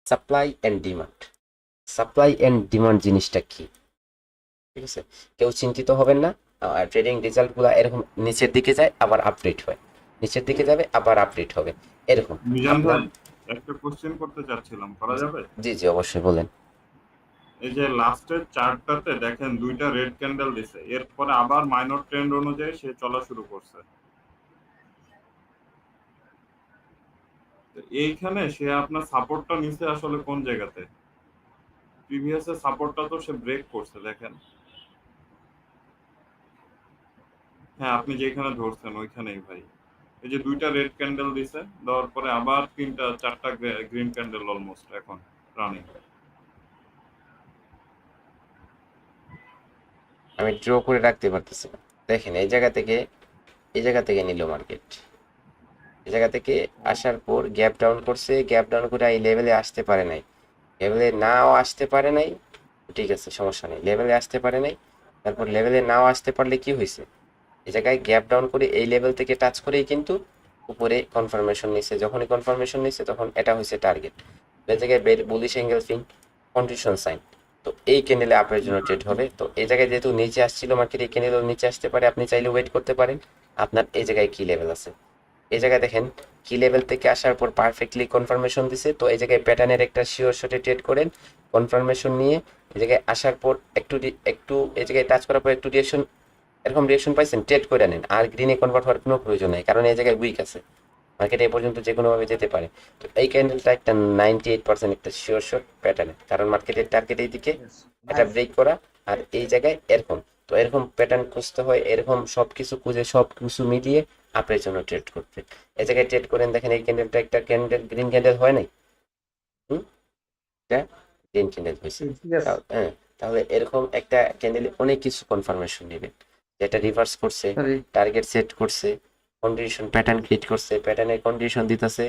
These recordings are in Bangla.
Supply and demand. Supply and demand জিনিসটা কি, ঠিক আছে? কেউ চিন্তিত হবেন না। ট্রেডিং রেজাল্টগুলো এরকম নিচের দিকে যায় আবার আপডেট হয়, নিচের দিকে যাবে আবার আপডেট হবে, এরকম। মিজান আপনার ভাই, একটা কোশ্চেন করতে চাচ্ছিলাম, করা জি যাবে? জি জি, অবশ্যই বলেন। এই যে লাস্টের চার্টটাতে দেখেন দুইটা রেড ক্যান্ডেল দিছে, এরপরে আবার মাইনর ট্রেন্ড অনুযায়ী সে চলা শুরু করছে। তো এইখানে সে আপনার সাপোর্টটা নিছে আসলে কোন জায়গাতে? প্রিভিয়াস এর সাপোর্টটা তো সে ব্রেক করছে দেখেন। হ্যাঁ, আপনি যেখানে ধরছেন ওইখানেই ভাই। এই যে দুইটা রেড ক্যান্ডেল দিছে, দেওয়ার পরে আবার তিনটা চারটা গ্রিন ক্যান্ডেল অলমোস্ট এখন রানিং। আমি ড্র করে রাখতে পারতেছি না। দেখেন এই জায়গা থেকে নিল মার্কেট, এই জায়গা থেকে আসার পর গ্যাপ ডাউন করছে, গ্যাপ ডাউন করে এই লেভেলে আসতে পারে নাই, লেভেলে নাও আসতে পারে নাই, ঠিক আছে সমস্যা নেই, লেভেলে আসতে পারে নাই। তারপর লেভেলে নাও আসতে পারলে কি হয়েছে, এই জায়গায় গ্যাপ ডাউন করে এই লেভেল থেকে টাচ করেই কিন্তু উপরে কনফার্মেশন নিছে, যখনই কনফার্মেশন নিছে তখন এটা হয়েছে টার্গেট। এই জায়গায় বুলিশ অ্যাঙ্গেল ফিং কন্ডিশন সাইন। তো এই ক্যান্ডেলে আপনার জন্য ট্রেড হবে। তো এই জায়গায় যেহেতু নিচে আসছিল মার্কেট, এই ক্যান্ডেলও নিচে আসতে পারে, আপনি চাইলে ওয়েট করতে পারেন। আপনার এই জায়গায় কি লেভেল আছে, এই জায়গায় দেখেন কি লেভেল থেকে আসার পর পারফেক্টলি কনফার্মেশন দিছে। তো এই জায়গায় প্যাটার্নের একটা শিওর শটে ট্রেড করেন, কনফার্মেশন নিয়ে এই জায়গায় আসার পর একটু এই জায়গায় টাচ করার পর একটু রিয়েকশন, এরকম রিয়েকশন পাইছেন, ট্রেড করে নেন। আর গ্রিনে কনভার্ট হওয়ার কোনো প্রয়োজন নেই, কারণ এই জায়গায় উইক আছে, মার্কেট এ পর্যন্ত যে কোনোভাবে যেতে পারে। তো এই ক্যান্ডেলটা একটা 98% একটা শিওর শট প্যাটার্ন, কারণ মার্কেটের টার্গেট এই দিকে এটা ব্রেক করা, আর এই জায়গায় এরকম। তো এরকম প্যাটার্ন খুঁজতে হয়, এরকম সব কিছু খুঁজে সব কিছু মিলিয়ে আপনার জন্য ট্রেড করতে। এই জায়গায় ট্রেড করেন, দেখেন এই ক্যান্ডেলটা একটা ক্যান্ডেল, গ্রিন ক্যান্ডেল হয় নাই, হুম, এটা গ্রিন ক্যান্ডেল হয়েছে। হ্যাঁ, তাহলে এরকম একটা ক্যান্ডেলে অনেক কিছু কনফার্মেশন নেবেন, যেটা রিভার্স করছে, টার্গেট সেট করছে, কন্ডিশন প্যাটার্ন ক্রিয়েট করছে, প্যাটার্নের কন্ডিশন দিতেছে,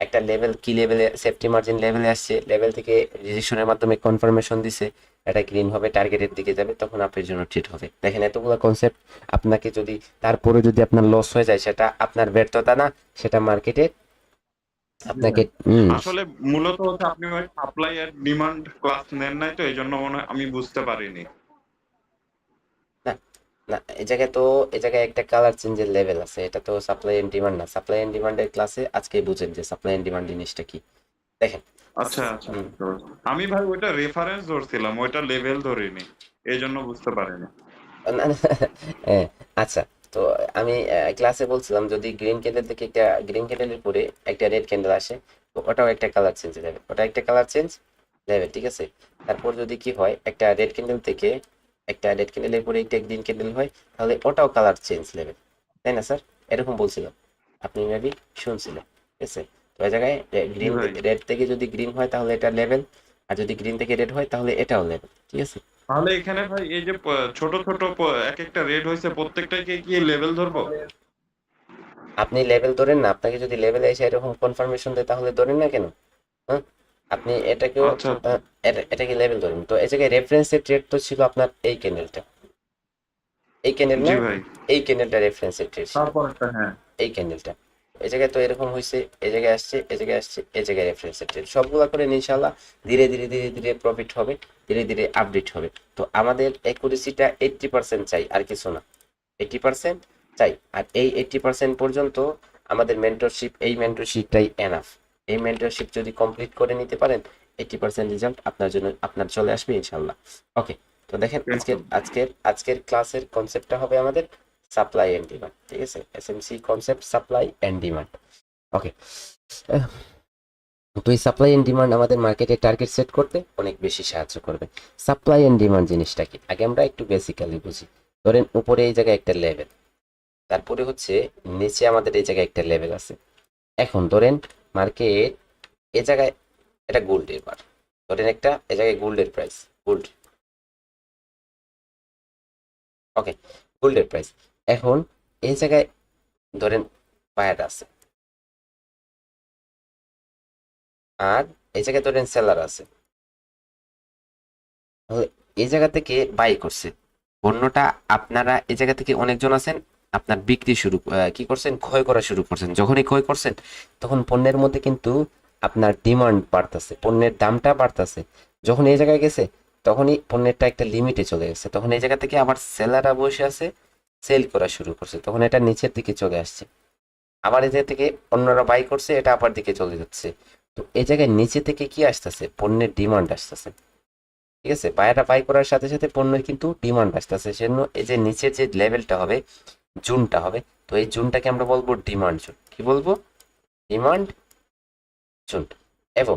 একটা লেভেল কি লেভেলে সেফটি মার্জিন লেভেলে আসছে, লেভেল থেকে রেজিস্ট্রেশনের মাধ্যমে কনফার্মেশন দিছে, এটা গ্রিন হবে, টার্গেটের দিকে যাবে, তখন আপনার জন্য ট্রেড হবে। দেখেন এতগুলো কনসেপ্ট, আপনাকে যদি তারপরে যদি আপনার লস হয়ে যায়, সেটা আপনার ব্যর্থতা না, সেটা মার্কেটে জি আপনাকে ভাই। আসলে মূলত হচ্ছে আপনি ওই সাপ্লাই আর ডিমান্ড ক্লাস নেন নাই, তো এই জন্য মনে হয় আমি বুঝতে পারিনি। না না, এই জায়গায় একটা কালার চেঞ্জের লেভেল আছে, এটা তো সাপ্লাই এন্ড ডিমান্ড না। সাপ্লাই এন্ড ডিমান্ডের ক্লাসে আজকেই বুঝেন যে সাপ্লাই এন্ড ডিমান্ড জিনিসটা কি। দেখেন, আচ্ছা আচ্ছা, হুম, বুঝতে পারছি। আমি ভাই ওইটা রেফারেন্স ধরছিলাম, ওইটা লেভেল ধরিনি, এই জন্য বুঝতে পারিনি। না, না, হ্যাঁ, আচ্ছা। তো আমি ক্লাসে বলছিলাম যদি গ্রিন ক্যান্ডেল থেকে একটা গ্রিন ক্যান্ডেলের পরে একটা রেড ক্যান্ডেল আসে, তো ওটাও একটা কালার চেঞ্জ যাবে, ওটা একটা কালার চেঞ্জ যাবে, ঠিক আছে? তারপর যদি কি হয়, একটা রেড ক্যান্ডেলের পরে একটা গ্রিন ক্যান্ডেল হয়, তাহলে ওটাও কালার চেঞ্জ নেবে, তাই না স্যার? এরকম বলছিলাম, আপনি মেবি শুনছিলেন, ঠিক আছে? তো এই জায়গায় জি গ্রিন, ভাই। রেড থেকে যদি গ্রিন হয় তাহলে এটা লেভেল, আর যদি গ্রিন থেকে রেড হয় তাহলে এটাও লেভেল, ঠিক আছে? তাহলে এখানে ভাই এই যে ছোট ছোট এক একটা রেড হয়েছে, প্রত্যেকটাকে কি লেভেল ধরবো? আপনি লেভেল ধরেন না, আপনাকে যদি লেভেলে এসে এরকম কনফার্মেশন দেয় তাহলে ধরেন না কেন? হ্যাঁ, আপনি এটাকেও আচ্ছা আচ্ছা। এটাকে লেভেল ধরেন। তো এই জায়গায় রেফারেন্সের ট্রেড তো ছিল আপনার এই ক্যান্ডেলটা, এই ক্যান্ডেল না, জি ভাই। এই ক্যান্ডেলটা রেফারেন্সের ট্রেড ছিল, তারপর একটা, হ্যাঁ। এই ক্যান্ডেলটা। এই জায়গায় তো এরকম হয়েছে, এই জায়গায় আসছে, এই জায়গায় আসছে, এই জায়গায় রেফারেন্সের ট্রেড, সবগুলা করে ইনশাল্লাহ ধীরে ধীরে ধীরে ধীরে প্রফিট হবে, ধীরে ধীরে আপডেট হবে। তো আমাদের অ্যাকুরেসিটা 80% চাই, আর কিছু না, 80% চাই। আর এই 80% পর্যন্ত আমাদের মেন্টরশিপ, এই মেন্টরশিপটাই এনাফ। এই মেন্টরশিপ যদি কমপ্লিট করে নিতে পারেন, 80% রেজাল্ট আপনার জন্য আপনার চলে আসবে ইনশাল্লাহ। ওকে, তো দেখেন আজকের ক্লাসের কনসেপ্টটা হবে আমাদের সাপ্লাই এন্ড ডিমান্ড, ঠিক আছে? SMC concept, supply and demand. Okay, তো এই সাপ্লাই এন্ড ডিমান্ড আমাদের মার্কেটে টার্গেট সেট করতে অনেক বেশি সাহায্য করবে। সাপ্লাই এন্ড ডিমান্ড জিনিসটা কি, আগে আমরা একটু বেসিক্যালি বুঝি। ধরেন উপরে এই জায়গায় একটা লেভেল, তারপরে হচ্ছে নিচে আমাদের এই জায়গায় একটা লেভেল আছে। এখন ধরেন মার্কেট এ জায়গায়, এটা গোল্ডের বার, ধরেন একটা এ জায়গায় গোল্ডের প্রাইস, গোল্ড, ওকে, গোল্ডের প্রাইস। এখন এই জায়গায় ধরেন বায়ার আছে, আর এই জায়গায় ধরেন সেলার আছে। তাহলে এই জায়গা থেকে বাই করছে পণ্যটা, আপনারা এই জায়গা থেকে অনেকজন আছেন, আপনার বিক্রি শুরু কি করছেন, ক্ষয় করা শুরু করছেন। যখনই ক্ষয় করছেন তখন পণ্যের মধ্যে কিন্তু আপনার ডিমান্ড বাড়তেছে, পণ্যের দামটা বাড়তেছে। যখন এই জায়গায় গেছে তখনই পণ্যেরটা একটা লিমিটে চলে গেছে, তখন এই জায়গা থেকে আবার সেলাররা বসে আছে, সেল করা শুরু করছে, তখন এটা নিচের দিকে চলে আসছে। আবার এই জায়গা থেকে অন্যরা বাই করছে, এটা আবার দিকে চলে যাচ্ছে। তো এই জায়গায় নিচে থেকে কি আসতেছে, পণ্যের ডিমান্ড আসতেছে। ঠিক আছে, বায়াররা বাই করার সাথে সাথে পণ্যের কিন্তু ডিমান্ড আসতেছে, সেজন্য এই যে নিচের যে লেভেলটা হবে, জোনটা হবে, তো এই জোনটাকে আমরা বলবো ডিমান্ড জোন। কি বলবো? Demand zone. এবং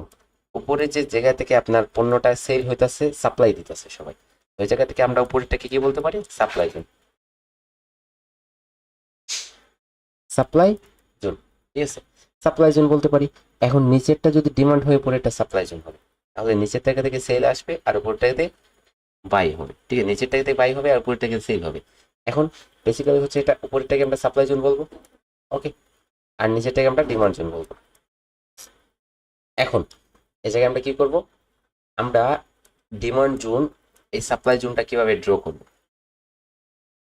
উপরে যে জায়গা থেকে আপনার পণ্যটা সেল হইতাছে, সাপ্লাই দিতেছে সবাই, ওই জায়গা থেকে আমরা উপরেরটাকে কি বলতে পারি? Supply zone. সাপ্লাই জোন, ঠিক আছে, সাপ্লাই জোন বলতে পারি। এখন নিচেরটা যদি ডিমান্ড হয়ে পড়ে, এটা সাপ্লাই জোন হবে, তাহলে নিচের টাকা থেকে সেল আসবে আর উপরটাতে বাই হবে। ঠিক আছে, নিচের টাকাতে বাই হবে আর উপরের টাকা সেল হবে। এখন বেসিক্যালি হচ্ছে এটা উপরেরটাকে আমরা সাপ্লাই জোন বলবো, ওকে, আর নিচেরটাকে আমরা ডিমান্ড জোন বলবো। এখন এই জায়গায় আমরা কি করব, আমরা ডিমান্ড জোন, এই সাপ্লাই জোনটা কিভাবে ড্র করব,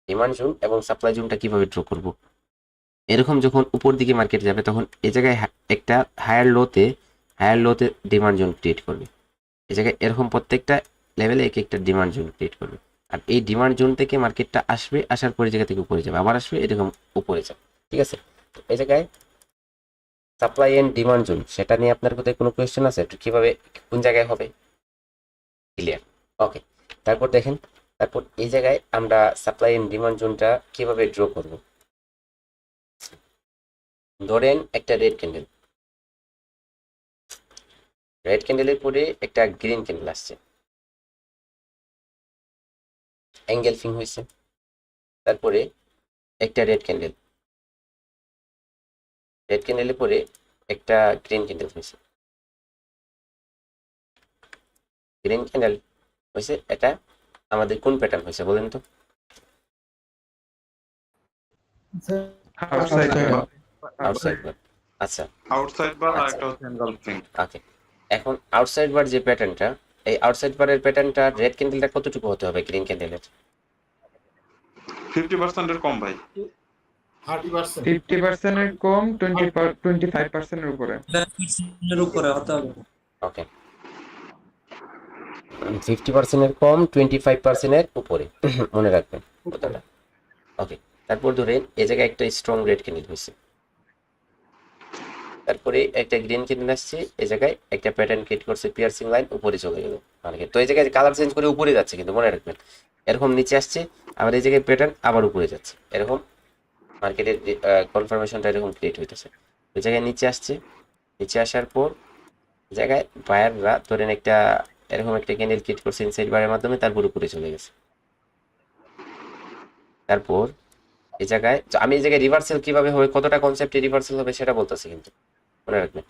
ডিমান্ড জোন এবং সাপ্লাই জোনটা কিভাবে ড্র করব। এরকম যখন উপর দিকে মার্কেট যাবে তখন এই জায়গায় একটা হায়ার লোতে ডিমান্ড জোন ক্রিয়েট করবে। এই জায়গায় এরকম প্রত্যেকটা লেভেলে এক একটা ডিমান্ড জোন ক্রিয়েট করবে, আর এই ডিমান্ড জোন থেকে মার্কেটটা আসবে, আসার পরে জায়গা থেকে উপরে যাবে, আবার আসবে, এরকম উপরে যাবে। ঠিক আছে, তো এই জায়গায় সাপ্লাই এন্ড ডিমান্ড জোন, সেটা নিয়ে আপনার কোথায় কোনো কোয়েশ্চেন আছে? একটু কিভাবে কোন জায়গায় হবে, ক্লিয়ার? ওকে, তারপর দেখেন, তারপর এই জায়গায় আমরা সাপ্লাই এন্ড ডিমান্ড জোনটা কিভাবে ড্র করব। ধরেন একটা রেড ক্যান্ডেলের পরে একটা গ্রিন ক্যান্ডেল আসছে, এঙ্গেলফিং হয়েছে, তারপরে একটা রেড ক্যান্ডেলের পরে একটা গ্রিন ক্যান্ডেল হয়েছে, গ্রিন ক্যান্ডেল হয়েছে, এটা আমাদের কোন প্যাটার্ন হয়েছে বলেন তো? আউটসাইড বা আউটসাইড বার। আচ্ছা, আউটসাইড বা আচ্ছা, একটা হচ্ছে এনগালফিং। ওকে। এখন আউটসাইড বার যে প্যাটার্নটা, এই আউটসাইড বারের প্যাটার্নটা রেড ক্যান্ডেলটা কতটুকু হতে হবে গ্রিন ক্যান্ডেলের? 50% এর কম ভাই। 50% এর কম, 25% এর উপরে। এর উপরে হতে হবে। ওকে, 50% এর কম, 25% এর উপরে, মনে রাখবেন কথাটা। ওকে, তারপর ধরেন এই জায়গায় একটা স্ট্রং রেড ক্যান্ডেল হয়েছে, তারপরে একটা গ্রিন ক্যান্ডেল আসছে, এই জায়গায় একটা প্যাটার্ন ক্রিয়েট করছে, পিয়ার্সিং লাইন উপরে চলে গেল মার্কেট। তো এই জায়গায় কালার চেঞ্জ করে উপরে যাচ্ছে, কিন্তু মনে রাখবেন এরকম নিচে আসছে, আবার এই জায়গায় প্যাটার্ন আবার উপরে যাচ্ছে, এরকম মার্কেটের কনফার্মেশনটা এরকম ক্রিয়েট হইতেছে। ওই জায়গায় নিচে আসছে, নিচে আসার পর জায়গায় বায়াররা ধরেন একটা এরকম একটা ক্যান্ডেল ক্রিয়েট করছে ইনসাইড বারের মাধ্যমে, তারপর উপরে চলে গেছে। তারপর এই জায়গায় আমি এই জায়গায় রিভার্সাল কিভাবে হবে, কতটা কনসেপ্টে রিভার্সাল হবে সেটা বলতেছি, কিন্তু মনে রাখবেন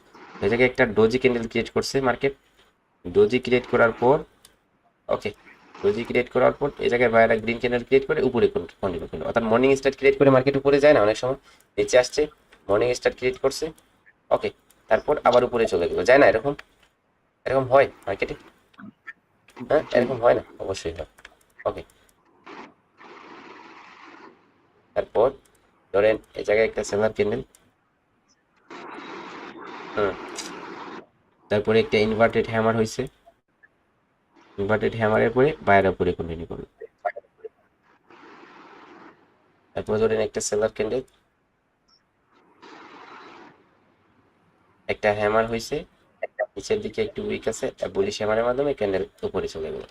এই জায়গায় একটা ডোজি ক্যান্ডেল ক্রিয়েট করছে মার্কেট, ডোজি ক্রিয়েট করার পর, ওকে, ডোজি ক্রিয়েট করার পর এই জায়গায় বায়াররা গ্রিন ক্যান্ডেল ক্রিয়েট করে উপরে কন্টিনিউ করলো, অর্থাৎ মর্নিং স্টার ক্রিয়েট করে মার্কেট উপরে যায় না অনেক সময়, নিচে আসছে, মর্নিং স্টার ক্রিয়েট করছে, ওকে, তারপর আবার উপরে চলে গেলো, যায় না? এরকম এরকম হয় মার্কেটে? হ্যাঁ, এরকম হয় না? অবশ্যই হয়। ওকে, তারপর ধরেন এই জায়গায় একটা সেলার ক্যান্ডেল, হুম, তারপরে একটা ইনভার্টেড হ্যামার হয়েছে, ইনভার্টেড হ্যামারের পরে বায়ার উপরে কন্টিনিউ করবে। তারপর ধরেন একটা সেলার ক্যান্ডেল, একটা হ্যামার হয়েছে, নিচের দিকে একটু উইক আছে, বুলিশ হ্যামারের মাধ্যমে ক্যান্ডেল উপরে চলে গেল।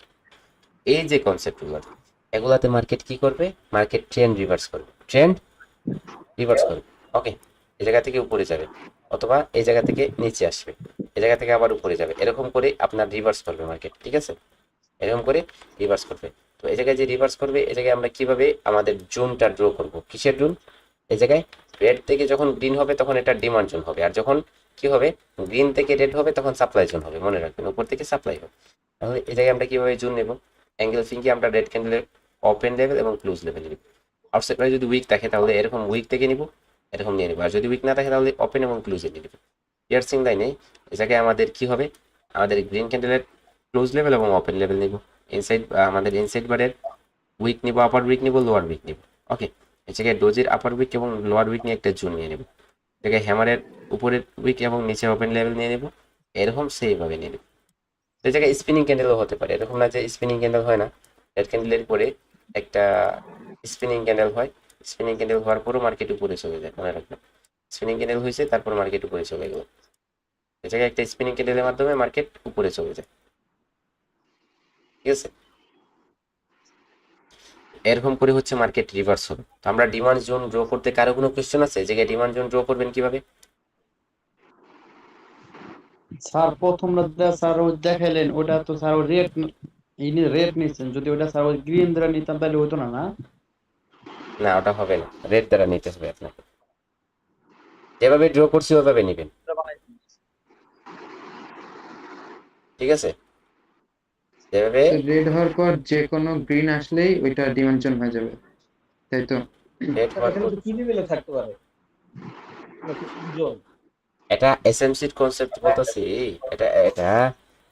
এই যে কনসেপ্টগুলো, এগুলাতে মার্কেট কি করবে, মার্কেট ট্রেন্ড রিভার্স করবে, ওকে, এই জায়গা থেকে উপরে যাবে, অথবা এই জায়গা থেকে নিচে আসবে, এই জায়গা থেকে আবার উপরে যাবে, এরকম করে আপনার রিভার্স করবে মার্কেট। ঠিক আছে, এরকম করে রিভার্স করবে। তো এই জায়গায় যে রিভার্স করবে, এই জায়গায় আমরা কিভাবে আমাদের জোনটা ড্র করব, কিসের জোন? এই জায়গায় রেড থেকে যখন গ্রিন হবে তখন এটা ডিমান্ড জোন হবে, আর যখন কি হবে, গ্রিন থেকে রেড হবে তখন সাপ্লাই জোন হবে, মনে রাখবেন উপর থেকে সাপ্লাই হবে। তাহলে এই জায়গায় আমরা কিভাবে জোন নেব, অ্যাঙ্গেল ফিঙ্কি আমরা রেড ক্যান্ডেলের ওপেন লেভেল এবং ক্লোজ লেভেল নিব। আউটসাইড যদি উইক থাকে তাহলে এরকম উইক থেকে নিব, এরকম নিয়ে নেব, আর যদি উইক না থাকে তাহলে ওপেন এবং ক্লোজে নিয়ে নেব। পিয়ার্সিং লাইনে এই জায়গায় আমাদের কি হবে, আমাদের গ্রিন ক্যান্ডেলের ক্লোজ লেভেল এবং ওপেন লেভেল নিব, ইনসাইড আমাদের ইনসাইড বারের উইক নিব, আপার উইক নিব, লোয়ার উইক নিব। ওকে, এই জায়গায় ডোজের আপার উইক এবং লোয়ার উইক নিয়ে একটা জোন নিয়ে নেব, জায়গায় হ্যামারের উপরের উইক এবং নিচে ওপেন লেভেল নিয়ে নেব, এরকম সেইভাবে নিবে। তো এই জায়গায় স্পিনিং ক্যান্ডেলও হতে পারে, এরকম না যে স্পিনিং ক্যান্ডেল হয় না। রেড ক্যান্ডেলের পরে একটা স্পিনিং ক্যান্ডেল হয়, স্পিনিং ক্যান্ডেল হওয়ার পরও মার্কেট উপরে চলে যায়, মনে রাখবেন। স্পিনিং ক্যান্ডেল হয়েছে, তারপর মার্কেট উপরে চলে গেল। এই জায়গায় একটা স্পিনিং ক্যান্ডেলের মাধ্যমে মার্কেট উপরে চলে যায়, ঠিক আছে। এরকম করে হচ্ছে মার্কেট রিভার্স হবে। তো আমরা ডিমান্ড জোন ড্র করতে কারো কোনো কোয়েশ্চেন আছে? এই জায়গায় ডিমান্ড জোন ড্র করবেন কিভাবে? স্যার প্রথম রাতে স্যার ও দেখাইলেন ওটা তো স্যার রেট ইনি রেট নিচ্ছেন, যদি ওটা স্যার ওই গ্রিন দ্বারা নিতাম তাহলে হতো না না? না, ওটা হবে না, রেড দ্বারা নিতে হবে আপনাকে। যেভাবে ড্র করছি ওইভাবে নেবেন, ঠিক আছে। যেভাবে রেড হওয়ার পর যে কোনো গ্রিন আসলেই ওইটা ডিমেনশন হয়ে যাবে, তাই তো? রেড হওয়ার পর কি লেভেলে থাকতে পারে? এটা এসএমসির কনসেপ্ট বলতেছি। এটা এটা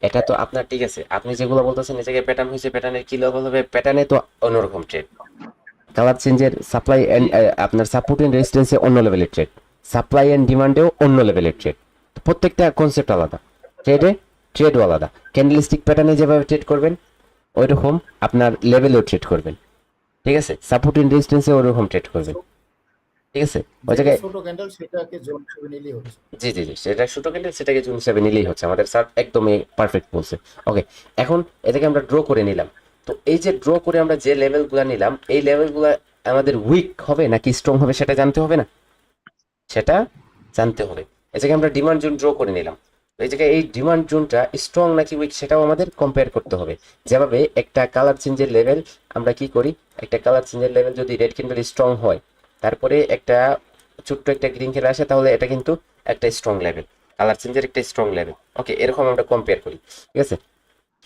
এটা তো আপনার, ঠিক আছে, আপনি যেগুলো বলতেছেন এই জায়গায় প্যাটার্ন হয়েছে, প্যাটার্নের কি লেভেল হবে? প্যাটার্নে তো অন্যরকম ট্রেড, কালার চেঞ্জের সাপ্লাই এন্ড আপনার সাপোর্ট এন্ড রেজিস্ট্যান্সে অন্য লেভেলের ট্রেড, সাপ্লাই এন্ড ডিমান্ডেও অন্য লেভেলের ট্রেড। প্রত্যেকটা কনসেপ্ট আলাদা, ট্রেডও আলাদা। ক্যান্ডেলস্টিক প্যাটার্নে যেভাবে ট্রেড করবেন ওইরকম আপনার লেভেলেও ট্রেড করবেন, ঠিক আছে। সাপোর্ট এন্ড রেজিস্ট্যান্সে ওইরকম ট্রেড করবেন, ঠিক আছে। ওই জায়গায় ছোট ক্যান্ডেল সেটাকে জোন হিসেবে নিলেই হচ্ছে। জি জি জি, সেটা ছোট ক্যান্ডেল, সেটাকে জুন হিসাবে নিলেই হচ্ছে। আমাদের স্যার একদমই পারফেক্ট বলছে। ওকে, এখন এটাকে আমরা ড্র করে নিলাম। তো এই যে ড্র করে আমরা যে লেভেলগুলো নিলাম, এই লেভেলগুলো আমাদের উইক হবে নাকি স্ট্রং হবে সেটা জানতে হবে না? সেটা জানতে হবে। এই জায়গায় আমরা ডিমান্ড জোন ড্র করে নিলাম। তো এই জায়গায় এই ডিমান্ড জোনটা স্ট্রং নাকি উইক সেটাও আমাদের কম্পেয়ার করতে হবে। যেভাবে একটা কালার চেঞ্জের লেভেল আমরা কি করি, একটা কালার চেঞ্জের লেভেল যদি রেড ক্যান্ডেল স্ট্রং হয়, তারপরে একটা ছোট্ট একটা গ্রিন ক্যান্ডেল আসে, তাহলে এটা কিন্তু একটা স্ট্রং লেভেল, কালার চেঞ্জের একটা স্ট্রং লেভেল। ওকে, এরকম আমরা কম্পেয়ার করি, ঠিক আছে।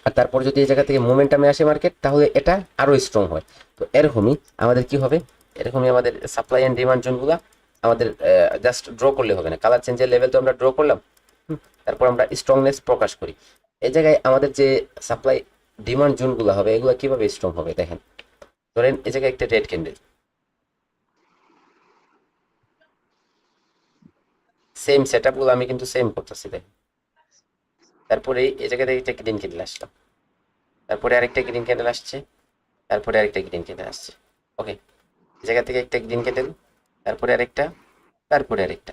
আর তারপর যদি এই জায়গা থেকে মোমেন্টামে আসে মার্কেট, তাহলে এটা আরো স্ট্রং হয়। তো এরকমই আমাদের কি হবে, এরকমই আমাদের সাপ্লাই এন্ড ডিমান্ড জোনগুলো আমাদের জাস্ট ড্র করলে হবে না। কালার চেঞ্জের লেভেল তো আমরা ড্র করলাম, তারপর আমরা স্ট্রংনেস প্রকাশ করি। এই জায়গায় আমাদের যে সাপ্লাই ডিমান্ড জোনগুলো হবে, এগুলো কিভাবে স্ট্রং হবে দেখেন। ধরেন এই জায়গায় একটা রেড ক্যান্ডেল, সেম সেট আপগুলো আমি কিন্তু সেম করতেছি দেখেন। তারপরে এই জায়গা থেকে একটা গ্রিন ক্যান্ডেল আসলাম, তারপরে আরেকটা গ্রিন ক্যান্ডেল আসছে, তারপরে আরেকটা গ্রিন ক্যান্ডেল আসছে। ওকে, এই জায়গা থেকে একটা গ্রিন ক্যান্ডেল, তারপরে আরেকটা, তারপরে আরেকটা।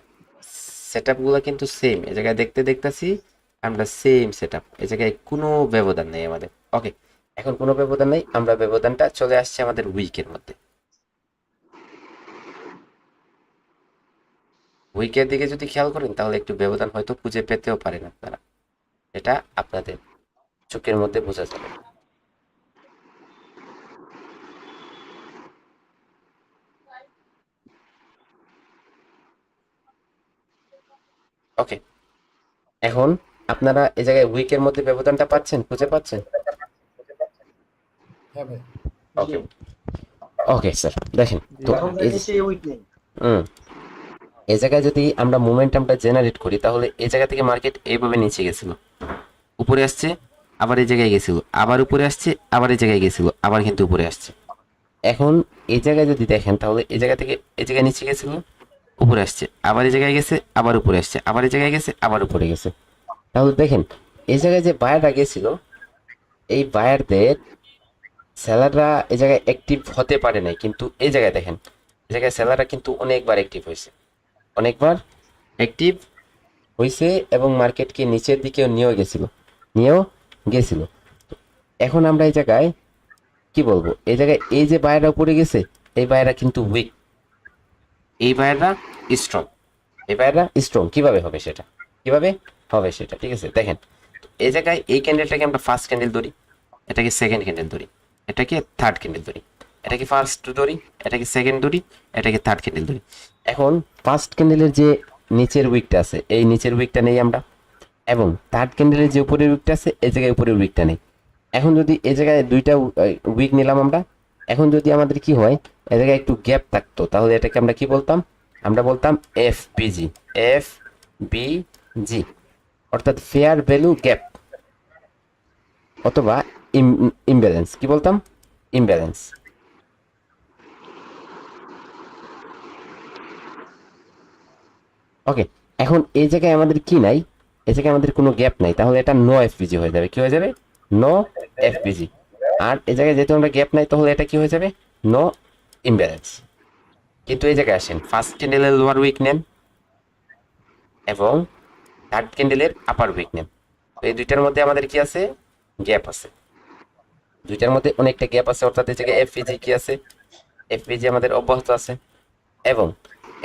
সেট আপগুলো কিন্তু সেম। এই জায়গায় দেখতে দেখতেছি আমরা সেম সেট আপ, এই জায়গায় কোনো ব্যবধান নেই আমাদের। ওকে, এখন কোনো ব্যবধান নেই, আমরা ব্যবধানটা চলে আসছে আমাদের উইকের মধ্যে। উইকের দিকে যদি খেয়াল করেন তাহলে একটু ব্যবধান হয়তো খুঁজে পেতেও পারেন আপনারা, এটা আপনাদের চোখের মধ্যে বোঝা যাবে। ওকে, এখন আপনারা এই জায়গায় উইকের মধ্যে ব্যবধানটা পাচ্ছেন, খুঁজে পাচ্ছেন? হ্যাঁ ভাই। ওকে ওকে স্যার, দেখেন তো এখন এই দেখেছি উইক নেই। হুম, এই জায়গায় যদি আমরা মোমেন্টামটা জেনারেট করি, তাহলে এই জায়গা থেকে মার্কেট এইভাবে নিচে গেছিল, উপরে আসছে, আবার এই জায়গায় গেছিল, আবার উপরে আসছে, আবার এই জায়গায় গেছিল, আবার কিন্তু উপরে আসছে। এখন এই জায়গায় যদি দেখেন তাহলে এই জায়গা থেকে এই জায়গায় নিচে গেছিল, উপরে আসছে, আবার এই জায়গায় গেছে, আবার উপরে আসছে, আবার এই জায়গায় গেছে, আবার উপরে গেছে। তাহলে দেখেন এই জায়গায় যে বায়াররা গেছিল, এই বায়ারদের সেলাররা এই জায়গায় অ্যাক্টিভ হতে পারে নাই, কিন্তু এই জায়গায় দেখেন এই জায়গায় সেলাররা কিন্তু অনেকবার অ্যাক্টিভ হয়েছে, অনেকবার অ্যাক্টিভ হয়েছে এবং মার্কেটকে নিচের দিকেও নিয়েও গেছিল। এখন আমরা এই জায়গায় কি বলবো, এই জায়গায় এই যে বায়াররা উপরে গেছে, এই বায়াররা কিন্তু উইক, এই বায়াররা স্ট্রং, এই বায়াররা স্ট্রং। কিভাবে হবে সেটা, কিভাবে হবে সেটা, ঠিক আছে। দেখেন এই জায়গায় এই ক্যান্ডেলটাকে আমরা ফার্স্ট ক্যান্ডেল ধরি, এটাকে সেকেন্ড ক্যান্ডেল ধরি, এটাকে থার্ড ক্যান্ডেল ধরি, এটাকে ফার্স্ট ধরি, এটাকে সেকেন্ড ধরি, এটাকে থার্ড ক্যান্ডেল ধরি। এখন ফার্স্ট ক্যান্ডেলের যে নিচের উইকটা আছে, এই নিচের উইকটা নেই আমরা, এবং থার্ড ক্যান্ডেলের যে উপরের উইকটা আছে, এই জায়গায় উপরের উইকটা নেই। এখন যদি এই জায়গায় দুইটা উইক নিলাম আমরা, এখন যদি আমাদের কি হয়, এই জায়গায় একটু গ্যাপ থাকতো, তাহলে এটাকে আমরা কি বলতাম, আমরা বলতাম এফবিজি, অর্থাৎ ফেয়ার ভ্যালু গ্যাপ, অথবা ইমব্যালেন্স। কি বলতাম? ইমব্যালেন্স। ওকে, এখন এই জায়গায় আমাদের কি নাই, এই জায়গায় আমাদের কোনো গ্যাপ নাই, তাহলে এটা নো এফপিজি হয়ে যাবে। কি হয়ে যাবে? নো এফপিজি। আর এই জায়গায় যেহেতু আমরা গ্যাপ নাই, তাহলে এটা কি হয়ে যাবে? No imbalance. কিন্তু এই জায়গায় আসেন, ফার্স্ট ক্যান্ডেলের লোয়ার উইক নেন এবং থার্ড ক্যান্ডেলের আপার উইক নেন। তো এই দুইটার মধ্যে আমাদের কি আছে? গ্যাপ আছে। দুইটার মধ্যে অনেকটা গ্যাপ আছে, অর্থাৎ এই জায়গায় এফপিজি কি আছে? এফপিজি আমাদের অব্যাহত আছে। এবং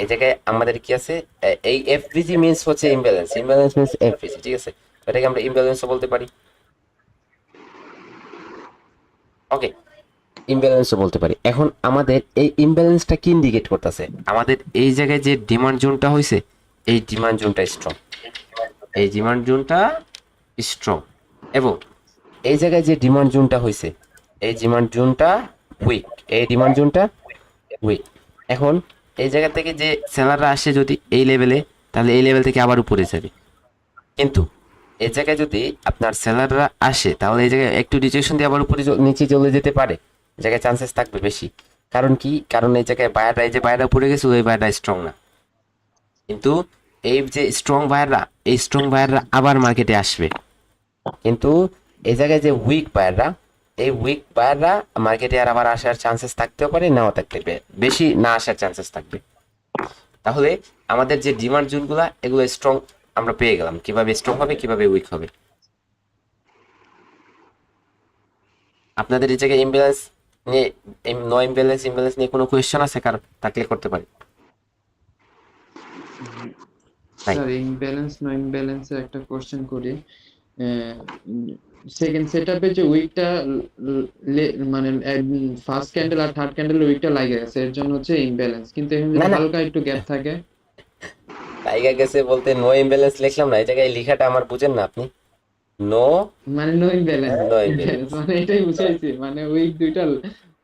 এই জায়গায় আমাদের কি আছে? এই এফপিজি মিন্স হচ্ছে ইমব্যালেন্স, ইমব্যালেন্স মিন্স এফপিজি, ঠিক আছে? এটাকে আমরা ইমব্যালেন্সও বলতে পারি। ওকে, ইমব্যালেন্সও বলতে পারি। এখন আমাদের এই ইমব্যালেন্সটা কি ইন্ডিকেট করতেছে? আমাদের এই জায়গায় যে ডিমান্ড জোনটা হয়েছে, এই ডিমান্ড জোনটা স্ট্রং, এই ডিমান্ড জোনটা স্ট্রং। এবং এই জায়গায় যে ডিমান্ড জোনটা হয়েছে, এই ডিমান্ড জোনটা উইক, এই ডিমান্ড জোনটা উইক। এখন এই জায়গা থেকে যে সেলাররা আসে যদি এই লেভেলে, তাহলে এই লেভেল থেকে আবার উপরে যাবে। কিন্তু এই জায়গায় যদি আপনার সেলাররা আসে, তাহলে এই জায়গায় একটু রিজেকশন দিয়ে আবার উপরে নিচে চলে যেতে পারে, এই জায়গায় চান্সেস থাকবে বেশি। কারণ কি? কারণ এই জায়গায় বায়াররা, এই যে বায়াররা উপরে গেছে, ওই বায়াররা স্ট্রং না। কিন্তু এই যে স্ট্রং বায়াররা, এই স্ট্রং বায়াররা আবার মার্কেটে আসবে। কিন্তু এই জায়গায় যে উইক বায়াররা, এই উইক বায়াররা মার্কেটে আর আবার আসার চান্সেস থাকতেও পারে, নাও থাকতে পারে, বেশি না আসার চান্সেস থাকবে। তাহলে আমাদের যে ডিমান্ড জোনগুলা, এগুলো স্ট্রং আমরা পেয়ে গেলাম। কিভাবে স্ট্রং হবে, কিভাবে উইক হবে। আপনাদের এই জায়গায় ইমব্যালেন্স নিয়ে, নো ইমব্যালেন্স, ইমব্যালেন্স নিয়ে কোনো কোয়েশ্চেন আছে কারো? থাকলে করতে পারি। স্যার ইমব্যালেন্স নো ইমব্যালেন্সের একটা কোশ্চেন করি। সেকেন্ড সেটআপে যে উইকটা মানে ফার্স্ট ক্যান্ডেল আর থার্ড ক্যান্ডেল উইকটা লাগে গেছে, এর জন্য হচ্ছে ইমব্যালেন্স। কিন্তু এখানে যদি না, না। হালকা একটু গ্যাপ থাকে, টাইগার গেছে বলতে নো ইমব্যালেন্স লিখলাম না, এই জায়গায় লেখাটা আমার বুঝেন না আপনি? নো মানে নো ইমব্যালেন্স, নো ইমব্যালেন্স। মানে এটাই বুঝাইছি, মানে উইক দুইটা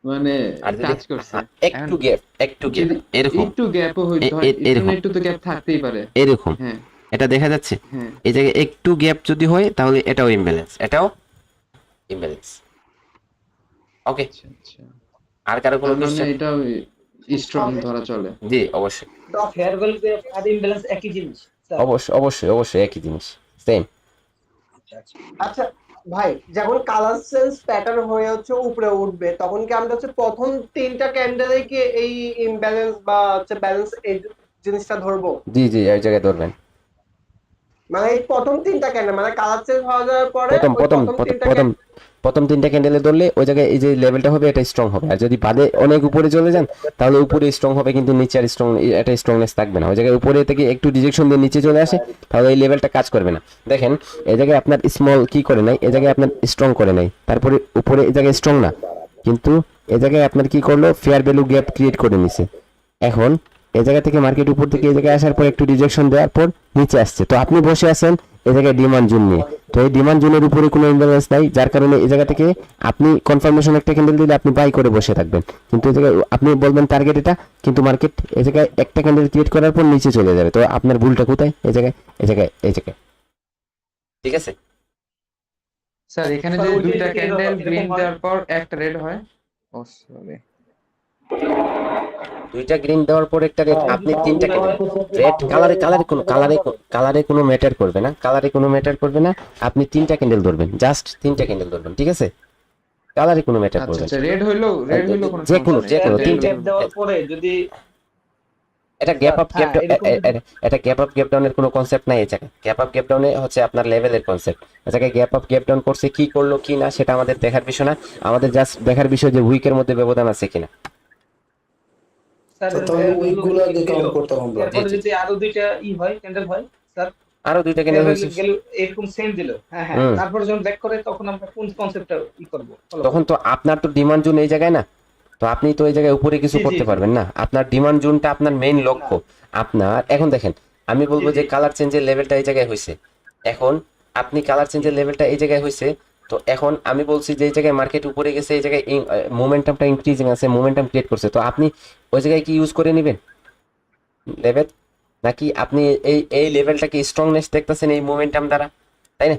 মানে আর যদি টাচ করছে। একটু গ্যাপ, একটু গ্যাপ যদি এরকম, একটু গ্যাপও হইতে হয়, একটু এরকম, না একটু তো গ্যাপ থাকতেই পারে। এরকম হ্যাঁ এটা দেখা যাচ্ছে। হ্যাঁ, এই জায়গায় একটু গ্যাপ যদি হয়, তাহলে এটাও ইমব্যালেন্স, এটাও ইমব্যালেন্স। ওকে, আচ্ছা আচ্ছা। আর কারো কোনো তার মানে কোশ্চেন? এটাও স্ট্রং ধরা চলে। জি অবশ্যই, ফেয়ার ভ্যালু আর ইমব্যালেন্স একই জিনিস স্যার। অবশ্যই, অবশ্যই, অবশ্যই একই জিনিস, সেম। আচ্ছা ভাই, যখন কালার সেন্স প্যাটার্ন হয়ে হচ্ছে উপরে উঠবে, তখন কি আমরা হচ্ছে প্রথম তিনটা ক্যান্ডেলে কি এই ইমব্যালেন্স বা হচ্ছে ব্যালেন্স এই জিনিসটা ধরবো? জি জি, এই জায়গায় ধরবেন। মানে এই প্রথম তিনটা ক্যান্ডেল, মানে কালার চেঞ্জ হয়ে যাওয়ার পরে প্রথম ওই প্রথম প্রথম তিনটা প্রথম প্রথম তিনটা ক্যান্ডেলে ধরলে ওই জায়গায় এই যে লেভেলটা হবে, এটা স্ট্রং হবে। আর যদি বাদে অনেক উপরে চলে যান, তাহলে উপরে স্ট্রং হবে, কিন্তু নিচে আর স্ট্রং, এটা স্ট্রংনেস থাকবে না। ওই জায়গায় উপরে থেকে একটু ডিজেকশন দিয়ে নিচে চলে আসে, তাহলে এই লেভেলটা কাজ করবে না। দেখেন এই জায়গায় আপনার স্মল কি করে নাই, এই জায়গায় আপনার স্ট্রং করে নাই, তারপরে উপরে এই জায়গায় স্ট্রং না, কিন্তু এই জায়গায় আপনার কি করলো? ফেয়ার ভ্যালু গ্যাপ ক্রিয়েট করে নিছে। এখন এই জায়গা থেকে মার্কেট উপর থেকে এই জায়গায় আসার পর একটু রিজেকশন দেওয়ার পর নিচে আসছে, তো আপনি বসে আছেন এই জায়গায় ডিমান্ড জোন নিয়ে। তো এই ডিমান্ড জোনের উপরে কোনো ইমব্যালেন্স নাই, যার কারণে এই জায়গা থেকে আপনি কনফার্মেশন একটা ক্যান্ডেল দিলে আপনি বাই করে বসে থাকবেন। কিন্তু এই জায়গায় আপনি বলবেন টার্গেট এটা, কিন্তু মার্কেট এই জায়গায় একটা ক্যান্ডেল ক্রিয়েট করার পর নিচে চলে যাবে। তো আপনার ভুলটা কোথায়? এই জায়গায়, এই জায়গায়, এই জায়গায়। ঠিক আছে? স্যার এখানে যে দুইটা ক্যান্ডেল গ্রিন দেওয়ার পর একটা রেড হয়, ও সরি, দুইটা গ্রিন দেওয়ার পর একটা রেড, আপনি তিনটা ক্যান্ডেল রেড কালারে কোনো ম্যাটার করবে না, কালারে কোনো ম্যাটার করবে না। আপনি তিনটা ক্যান্ডেল ধরবেন, জাস্ট তিনটা ক্যান্ডেল ধরবেন, ঠিক আছে? কালারে কোনো ম্যাটার আচ্ছা করবে আচ্ছা। না। রেড হইলো কোনো যে কোনো সমস্যা নেই। তিনটা, গ্যাপ দেওয়ার পরে যদি এটা গ্যাপ আপ গ্যাপ হ্যাঁ, এরকম এটা গ্যাপ আপ গ্যাপ ডাউনের কোনো কনসেপ্ট নাই। এই জায়গায় গ্যাপ আপ গ্যাপ ডাউনে হচ্ছে আপনার লেভেলের কনসেপ্ট। এই জায়গায় গ্যাপ আপ গ্যাপ ডাউন করছে, কি করলো কি না সেটা আমাদের দেখার বিষয় না। আমাদের জাস্ট দেখার বিষয় যে উইকের মধ্যে ব্যবধান আছে কিনা। স্যার তাহলে উইকগুলো আগে কাউন্ট করতে হবে। এরপরে জি, জি। যদি আরো দুইটা হয় ক্যান্ডেল হয় স্যার, আরো দুইটা ক্যান্ডেল হয়েছে, গেল এরকম সেম দিল, হ্যাঁ হ্যাঁ, হুম। তারপরে যখন ব্যাক করে তখন আমরা কোন কনসেপ্টটা করব? তখন তো আপনার তো ডিমান্ড জোন এই জায়গায় না, তো আপনি তো এই জায়গায় উপরে কিছু জি, জি, করতে জি। পারবেন না। আপনার ডিমান্ড জোনটা আপনার মেইন লক্ষ্য। আপনার এখন দেখেন, আমি বলবো জি, জি। যে কালার চেঞ্জের লেভেলটা এই জায়গায় হয়েছে। এখন আপনি কালার চেঞ্জের লেভেলটা এই জায়গায় হয়েছে, তো এখন আমি বলছি যে এই জায়গায় মার্কেট উপরে গেছে, এই জায়গায় মোমেন্টামটা ইনক্রিজিং আছে, মোমেন্টাম ক্রিয়েট করছে, তো আপনি ওই জায়গায় কি ইউজ করে নেবেন লেভেল, নাকি আপনি এই লেভেলটাকে স্ট্রংনেস দেখতেছেন এই মোমেন্টাম দ্বারা, তাই না?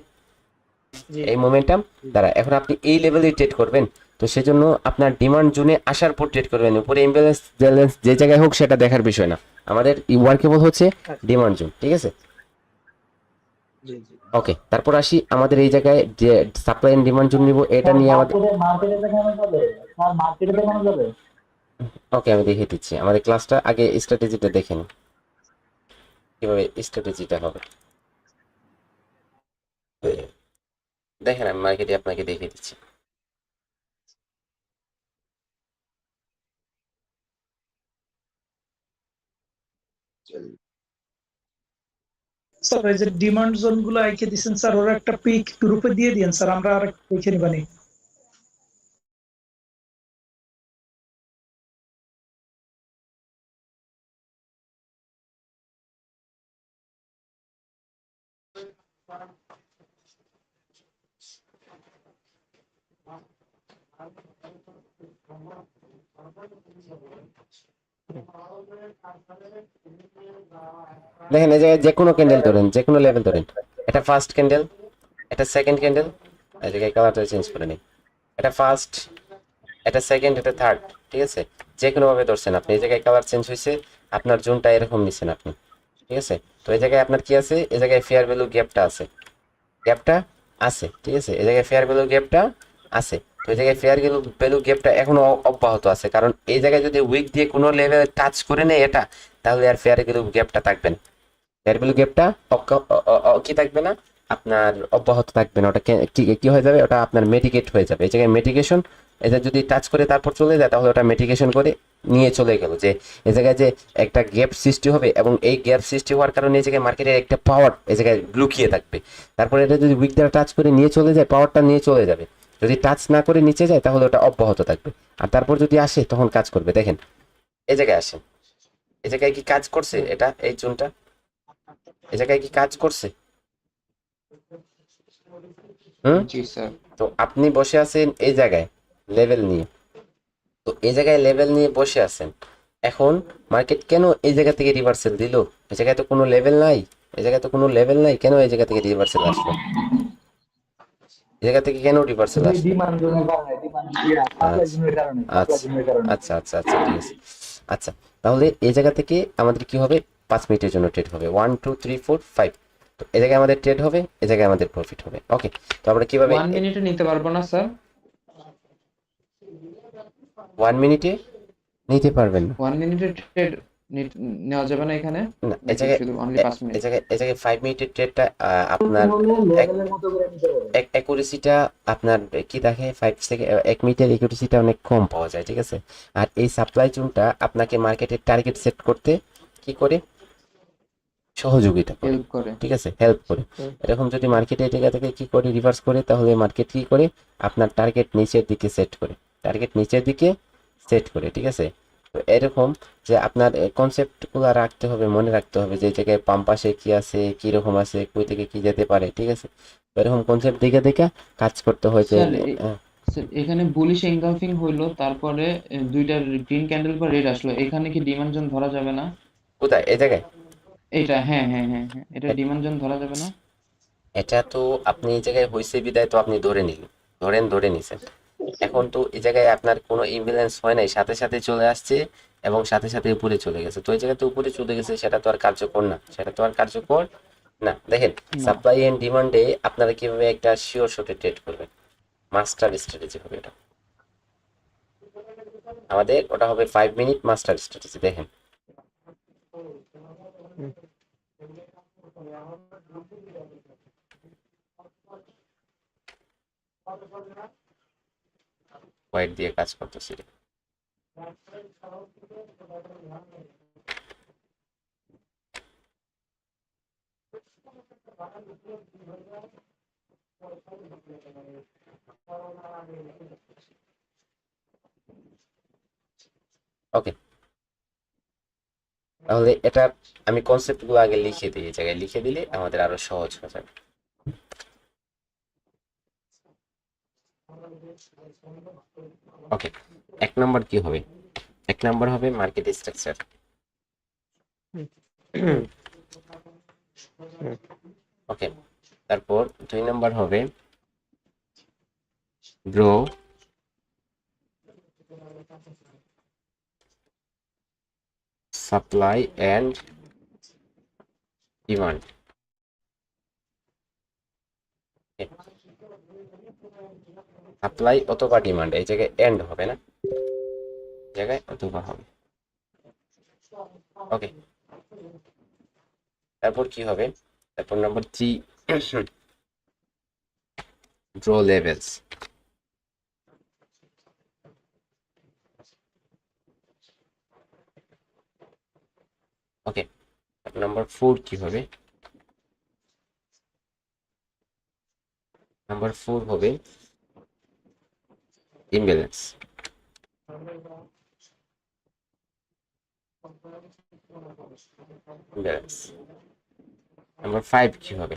জি। এই মোমেন্টাম দ্বারা এখন আপনি এই লেভেলে ট্রেড করবেন। তো সেজন্য আপনার ডিমান্ড জোনে আসার পর ট্রেড করবেন। উপরে ইমব্যালেন্স ব্যালেন্স যে জায়গায় হোক সেটা দেখার বিষয় না, আমাদের ওয়ার্কেবল হচ্ছে ডিমান্ড জোন, ঠিক আছে? জি জি ওকে, তারপর আসি আমাদের এই জায়গায় যে সাপ্লাই এন্ড ডিমান্ড জোন নিব, এটা নিয়ে আমাদের মার্কেটে দেখানো যাবে, স্যার মার্কেটে দেখানো যাবে। ওকে আমি দেখিয়ে দিচ্ছি। আমাদের ক্লাসটা আগে স্ট্র্যাটেজিটা দেখে নিই, কিভাবে স্ট্র্যাটেজিটা হবে। দেখেন আমি মার্কেটে আপনাকে দেখিয়ে দিচ্ছি। স্যার এই যে ডিমান্ড জোন গুলো আইকে দিচ্ছেন স্যার, ওরা একটা পিক গ্রুপে দিয়ে দিন স্যার, আমরা আর দেখে নিবানি। দেখেন এই জায়গায় যে কোনো ক্যান্ডেল ধরেন, যে কোনো লেভেল ধরেন, এটা ফার্স্ট ক্যান্ডেল, এটা সেকেন্ড ক্যান্ডেল, এই জায়গায় কালারটা চেঞ্জ করে নিই, এটা ফার্স্ট, এটা সেকেন্ড, এটা থার্ড, ঠিক আছে? যে কোনো ভাবে ধরছেন আপনি, এই জায়গায় কালার চেঞ্জ হয়েছে, আপনার জোনটা এরকম নিছেন আপনি, ঠিক আছে? তো এই জায়গায় আপনার কি আছে, এই জায়গায় ফেয়ার ভ্যালু গ্যাপটা আছে, গ্যাপটা আছে, ঠিক আছে? এই জায়গায় ফেয়ার ভ্যালু গ্যাপটা আছে। তো এই জায়গায় ফেয়ার ভ্যালু গ্যাপটা এখনো অব্যাহত আছে, কারণ এই জায়গায় যদি উইক দিয়ে কোনো লেভেলে টাচ করে নেয় এটা, তাহলে আর ফেয়ার ভ্যালু গ্যাপটা থাকবে না। ফেয়ার ভ্যালু গ্যাপটা কি থাকবে না, আপনার অব্যাহত থাকবে না। ওটা কি কি হয়ে যাবে, ওটা আপনার মেডিকেট হয়ে যাবে। এই জায়গায় মেডিকেশন, এটা যদি টাচ করে তারপর চলে যায়, তাহলে ওটা মেডিকেশন করে নিয়ে চলে গেল, যে এই জায়গায় যে একটা গ্যাপ সৃষ্টি হবে, এবং এই গ্যাপ সৃষ্টি হওয়ার কারণে এই জায়গায় মার্কেটের একটা পাওয়ার এই জায়গায় লুকিয়ে থাকবে। তারপরে এটা যদি উইক দ্বারা টাচ করে নিয়ে চলে যায়, পাওয়ারটা নিয়ে চলে যাবে। যদি টাচ না করে নিচে যায়, তাহলে ওটা অব্যাহত থাকবে। আর তারপর যদি আসে, তখন কাজ করবে। দেখেন এই জায়গায় আসেন, এই জায়গায় কি কাজ করছে, এটা এই জোনটা এই জায়গায় কি কাজ করছে? হুম। জি স্যার। তো আপনি বসে আছেন এই জায়গায় লেভেল নিয়ে, তো এই জায়গায় লেভেল নিয়ে বসে আছেন। এখন মার্কেট কেন এই জায়গা থেকে রিভার্সাল দিল? এই জায়গায় তো কোনো লেভেল নাই, এই জায়গায় তো কোনো লেভেল নাই, কেন এই জায়গা থেকে রিভার্সাল আসলো? এই জায়গা থেকে কেন রিভার্সাল আসলো? ডিমান্ড জোনের কারণে, ডিমান্ড সাপ্লাই আচ্ছা জোনের কারণে, সাপ্লাই আচ্ছা জোনের কারণে। আচ্ছা আচ্ছা আচ্ছা, ঠিক আছে। আচ্ছা, তাহলে এই জায়গা থেকে আমাদের কি হবে, 5 মিনিটের জন্য ট্রেড হবে, 1 2 3 4 5। তো এই জায়গায় আমাদের ট্রেড হবে, এই জায়গায় আমাদের প্রফিট হবে। ওকে, তো আমরা কিভাবে 1 মিনিটে নিতে পারবো না স্যার? 1 মিনিটে নিতে পারবেন না? 1 মিনিটের ট্রেড নেওয়া যাবে না এখানে, না, এই নাকি জায়গায় শুধু অনলি 5 মিনিট? এই জায়গায় 5 মিনিটের ট্রেডটা আপনার লেভেলের মতো করে নিতে পারবে। অ্যাকুরেসিটা আপনার কি দেখে, 5 সেকেন্ড 1 মিনিটের অ্যাকুরেসিটা অনেক কম পাওয়া যায়, ঠিক আছে? আর এই সাপ্লাই জোনটা আপনাকে মার্কেটের টার্গেট সেট করতে কি করে, সহযোগিতা করে, হেল্প করে। ঠিক আছে, হেল্প করে। এরকম যদি মার্কেটে এই জায়গা থেকে কি করে রিভার্স করে, তাহলে মার্কেট কি করে, আপনার টার্গেট নিচের দিকে সেট করে, টার্গেট নিচের দিকে সেট করে, ঠিক আছে? তো এরকম যে আপনার কনসেপ্টগুলো রাখতে হবে, মনে রাখতে হবে, যে এই জায়গায় পাম্প পাশে কি আছে, কি রকম আছে, কই থেকে কি যেতে পারে, ঠিক আছে? তো এরকম কনসেপ্ট দেখে দেখে কাজ করতে হয় যে স্যার স্যার এখানে বুলিশ এনকালফিং হইলো, তারপরে দুইটা গ্রিন ক্যান্ডেল বা রেড আসলো, এখানে কি ডিমান্ড জোন ধরা যাবে না? কোথায় এই জায়গায়? এটা হ্যাঁ হ্যাঁ হ্যাঁ হ্যাঁ, এটা এ- ডিমান্ড জোন ধরা যাবে না? এটা তো আপনি এই জায়গায় হয়েছে বিদায় তো আপনি ধরে নিলেন, ধরে নিছেন। এখন তো এই জায়গায় আপনার কোনো ইমব্যালেন্স হয় নাই, সাথে সাথে চলে আসছে এবং সাথে সাথে উপরে চলে গেছে। তো এই জায়গায় তো উপরে চলে গেছে, সেটা তো আর কার্যকর না, সেটা তো আর কার্যকর না। দেখেন, না। সাপ্লাই এন্ড ডিমান্ডে আপনারা কিভাবে একটা শিওর শটে ট্রেড করবেন, মাস্টার স্ট্র্যাটেজি হবে এটা আমাদের, ওটা হবে 5 মিনিট মাস্টার স্ট্র্যাটেজি। দেখেন হোয়াইট দিয়ে কাজ করতেছি। ওকে, তাহলে এটা আমি কনসেপ্টগুলো আগে লিখে দিই, এই জায়গায় লিখে দিলে আমাদের আরো সহজ হয়ে যাবে। ওকে, 1 নম্বর কি হবে, 1 নম্বর হবে মার্কেট স্ট্রাকচার। ওকে, তারপর 2 নম্বর হবে grow supply and demand. Supply অথবা ডিমান্ড, এই জায়গায় এন্ড হবে না, এই জায়গায় অথবা হবে। ওকে, তারপর কি হবে? তারপর নাম্বার 3, ড্র লেভেলস। ওকে, নাম্বার 4 কি হবে? নাম্বার 4 হবে ইমব্যালেন্স। ইমব্যালেন্স। নাম্বার 5 কি হবে?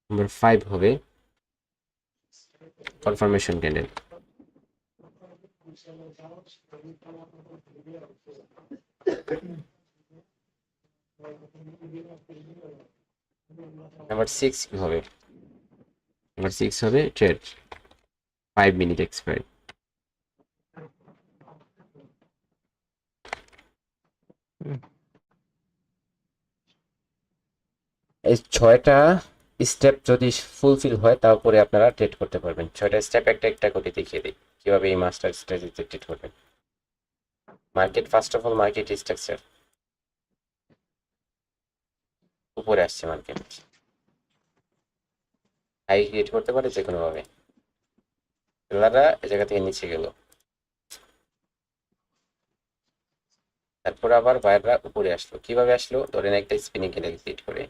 নাম্বার 5 হবে কনফার্মেশন ক্যান্ডেল। নাম্বার 6 কি হবে? নাম্বার 6 হবে ট্রেড 5 মিনিট এক্সপায়ারি। এই 6টা স্টেপ যদি ফুলফিল হয় তারপরে আপনারা ট্রেড করতে পারবেন। 6টা স্টেপ একটা একটা করে দেখিয়ে দিই কিভাবে এই মাস্টার স্ট্র্যাটেজিতে ট্রেড করবেন। Market, first of all market structure. উপরে আসছে মার্কেট, হাই ক্রিয়েট করতে পারে যে কোনো ভাবে। সেলাররা এই জায়গা থেকে নিচে গেল, তারপর আবার বায়াররা উপরে আসলো। কিভাবে আসলো? ধরেন একটা স্পিনিং ক্যান্ডেল ক্রিয়েট করে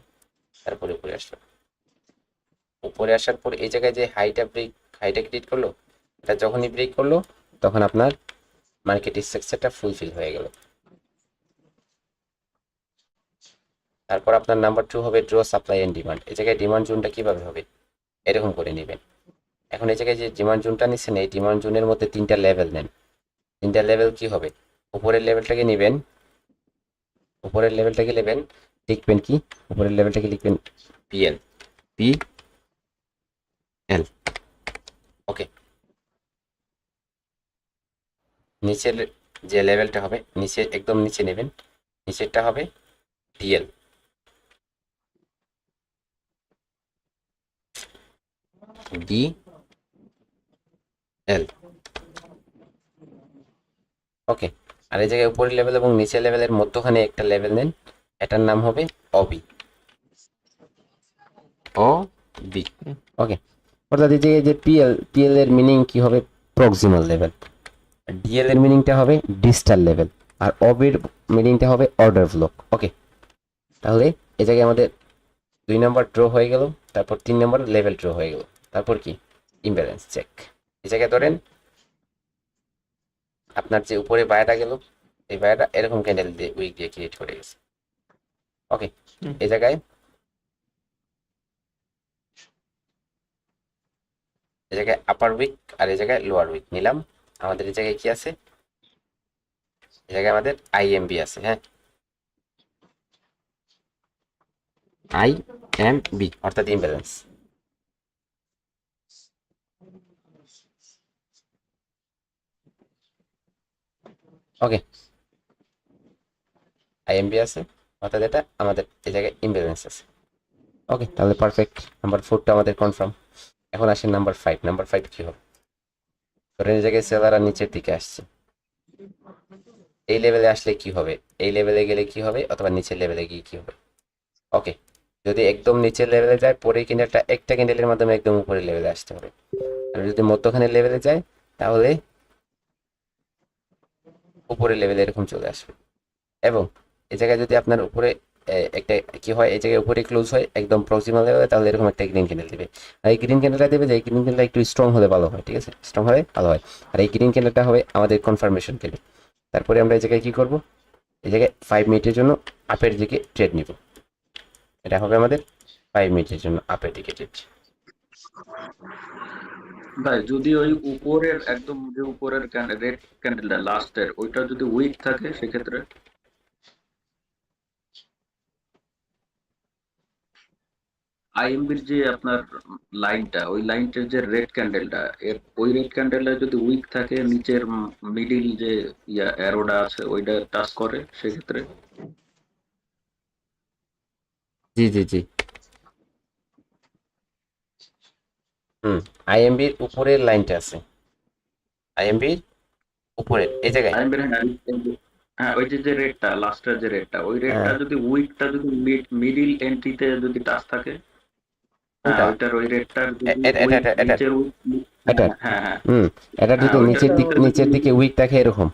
তারপরে উপরে আসলো। উপরে আসার পর এই জায়গায় যে হাইটা ক্রিয়েট করলো, এটা যখনই ব্রেক করলো তখন আপনার মার্কেট স্ট্রাকচারটা ফুলফিল হয়ে গেল। তারপর আপনার নাম্বার 2 হবে ড্র সাপ্লাই এন্ড ডিমান্ড। এই জায়গায় ডিমান্ড জোনটা কিভাবে হবে? এরকম করে নেবেন। এখন এই জায়গায় যে ডিমান্ড জোনটা নিচ্ছেন, এই ডিমান্ড জোনের মধ্যে 3টা লেভেল নেন। 3টা লেভেল কি হবে? উপরের লেভেলটাকে নেবেন, উপরের লেভেলটাকে নেবেন, লিখবেন কি? উপরের লেভেলটাকে লিখবেন পিএল, পি এল। ওকে, নিচের যে লেভেলটা হবে, নিচে একদম নিচে নেবেন, নিচেরটা হবে ডিএল, ডি এল। ওকে, আর এই জায়গায় উপরের লেভেল এবং নিচের লেভেলের মধ্যখানে একটা লেভেল নেন, এটার নাম হবে অবি, ও বি। ওকে, অর্থাৎ এই জায়গায় যে পিএল এর মিনিং কি হবে? Proximal level. ডিএল এর মিনিংটা হবে ডিস্টাল লেভেল, আর অবির মিনিংটা হবে অর্ডার ব্লক। ওকে, তাহলে এই জায়গায় আমাদের 2 নম্বর ড্র হয়ে গেল, তারপর 3 নম্বর লেভেল ড্র হয়ে গেল, তারপর কি? Imbalance check. এই জায়গায় ধরেন আপনার যে উপরে বায়াটা গেল, এই বায়াটা এরকম ক্যান্ডেল দিয়ে উইক দিয়ে ক্রিয়েট করে গেছে। ওকে, এই জায়গায় আপার উইক আর এই জায়গায় লোয়ার উইক নিলাম। আমাদের এই জায়গায় কি আছে? এই জায়গায় আমাদের আইএমবি আছে। হ্যাঁ, আইএমবি অর্থাৎ ইমব্যালেন্স। ওকে, আইএমবি আছে অর্থাৎ এটা আমাদের এই জায়গায় ইমব্যালেন্স আছে। ওকে, তাহলে পারফেক্ট। নাম্বার 4টা আমাদের কনফার্ম। এখন আসেন নাম্বার 5। নাম্বার 5 কি হবে? ধরেন এই জায়গায় সেলাররা নিচের দিকে আসছে, এই লেভেলে আসলে কি হবে? এই লেভেলে গেলে কি হবে? অথবা নিচের লেভেলে গিয়ে কি হবে? ওকে, যদি একদম নিচের লেভেলে যায়, পরে ক্যান্ডেলটা একটা ক্যান্ডেলের মাধ্যমে একদম উপরের লেভেলে আসতে হবে। আর যদি মধ্যখানের লেভেলে যায় তাহলে উপরের লেভেলে এরকম চলে আসবে। এবং এই জায়গায় যদি আপনার উপরে একটা কি হয়, এই জায়গায় উপরে ক্লোজ হয় একদম প্রক্সিমাল লেভেলে, তাহলে এরকম একটা গ্রিন ক্যান্ডেল দিবে। আর এই গ্রিন ক্যান্ডেলটা দেবে যে এই গ্রিন ক্যান্ডেলটা একটু স্ট্রং হলে ভালো হয়। ঠিক আছে, স্ট্রং হলে ভালো হয়। আর এই গ্রিন ক্যান্ডেলটা হবে আমাদের কনফার্মেশন ক্যান্ডেল। তারপরে আমরা এই জায়গায় কি করব? এই জায়গায় 5 মিনিটের জন্য আপের দিকে ট্রেড নিব। এটা হবে আমাদের 5 মিনিটের জন্য আপের দিকে ট্রেড। ভাই যদি ওই উপরের একদম যে উপরের রেড ক্যান্ডেলটা লাস্টের ওইটা যদি উইক থাকে সেক্ষেত্রে আইএমবির যে আপনার লাইনটা, ওই লাইনটার যে রেড ক্যান্ডেলটা, এর ওই রেড ক্যান্ডেলটা যদি উইক থাকে, নিচের মিডিল যে অ্যারোটা আছে ওইটা টাচ করে সেক্ষেত্রে জি জি জি, আইএমবির উপরের লাইনটা আছে, আইএমবির উপরের এই জায়গায়। আইএমবির হ্যাঁ ওই যে রেটটা লাস্টের যে রেটটা, ওই রেটটা যদি উইকটা যদি মিডিল এন্ট্রিতে যদি টাচ থাকে, হ্যাঁ কোনটা? ওইটার ওই রেটটার এটা এটা হ্যাঁ হ্যাঁ এটা যদি ওইটা নিচের দিকে উইক থাকে এরকম,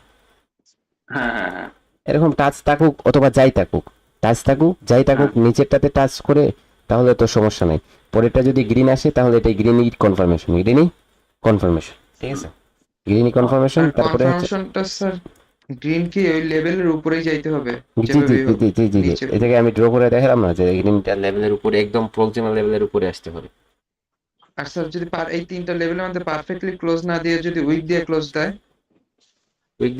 হ্যাঁ হ্যাঁ হ্যাঁ এরকম টাচ থাকুক অথবা যাই থাকুক, টাচ থাকুক যাই থাকুক, নিচেরটাতে টাচ করে তাহলে তো সমস্যা নাই। পরেরটা যদি গ্রিন আসে তাহলে এটা গ্রিনই কনফার্মেশন, ঠিক আছে, গ্রিনই কনফার্মেশন। তারপরে হচ্ছে কনফার্মেশনটা স্যার গ্রিন কি ওই লেভেলের উপরেই যাইতে হবে জি জি যেভাবেই হোক জি জি জি জি নিচে। এই জায়গায় আমি ড্র করে দেখালাম না যে গ্রিনটা লেভেলের উপরে, একদম প্রক্সিমাল লেভেলের উপরে আসতে হবে। আর স্যার যদি এই তিনটা লেভেলের মধ্যে পারফেক্টলি ক্লোজ না দিয়ে যদি উইক দিয়ে ক্লোজ দেয়, উইক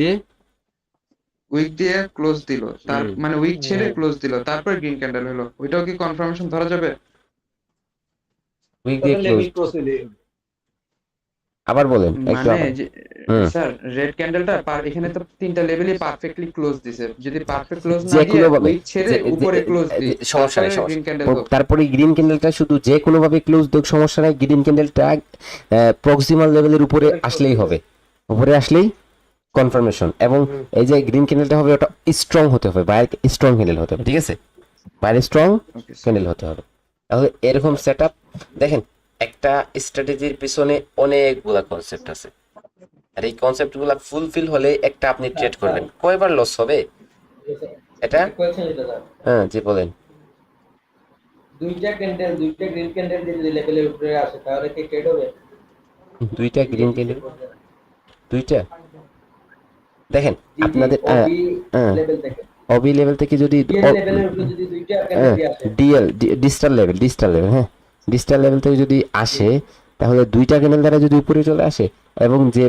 দিয়ে ক্লোজ দিল, তার মানে উইক ছেড়ে ক্লোজ দিল, তারপর গ্রিন ক্যান্ডেল হলো, ওইটাও কি কনফার্মেশন ধরা যাবে? উইক দিয়ে ক্লোজ, আবার বলেন একটু মানে আবার। যে স্যার রেড ক্যান্ডেলটা এখানে তো তিনটা লেভেলই পারফেক্টলি ক্লোজ দিছে, যদি পারফেক্ট ক্লোজ না যে দিয়ে কোনোভাবে উইক ছেড়ে উপরে ক্লোজ দিই, সমস্যা নেই, গ্রিন ক্যান্ডেল হোক। তারপরে গ্রিন ক্যান্ডেলটা শুধু যে কোনো ভাবে ক্লোজ দেখ সমস্যা নাই, গ্রিন ক্যান্ডেলটা প্রক্সিমাল লেভেলের উপরে আসলেই হবে, উপরে আসলেই কনফার্মেশন। এবং এই যে গ্রিন ক্যান্ডেলটা হবে ওটা স্ট্রং হতে হবে, বাইরে স্ট্রং ক্যান্ডেল হতে হবে, ঠিক আছে, বাইরে স্ট্রং ক্যান্ডেল হতে হবে। তাহলে এরকম সেটআপ দেখেন, একটা স্ট্র্যাটেজির পিছনে অনেকগুলা কনসেপ্ট আছে, আর এই কনসেপ্টগুলো ফুলফিল হলে একটা আপনি ট্রেড করবেন, কয়বার লস হবে এটা? হ্যাঁ জি বলেন। দুইটা গ্রিন ক্যান্ডেল যদি লেভেলের উপরে আসে তাহলে কি ট্রেড হবে? দুইটা গ্রিন ক্যান্ডেল, দুইটা দেখেন আপনাদের লেভেল থেকে অবি লেভেল থেকে যদি লেভেলের উপরে যদি দুইটা ক্যান্ডেল আসে, ডিজিটাল লেভেল, হ্যাঁ ডিজিটাল লেভেল থেকে যদি আসে তাহলে দুইটা ক্যান্ডেল দ্বারা যদি উপরে চলে আসে, এবং যে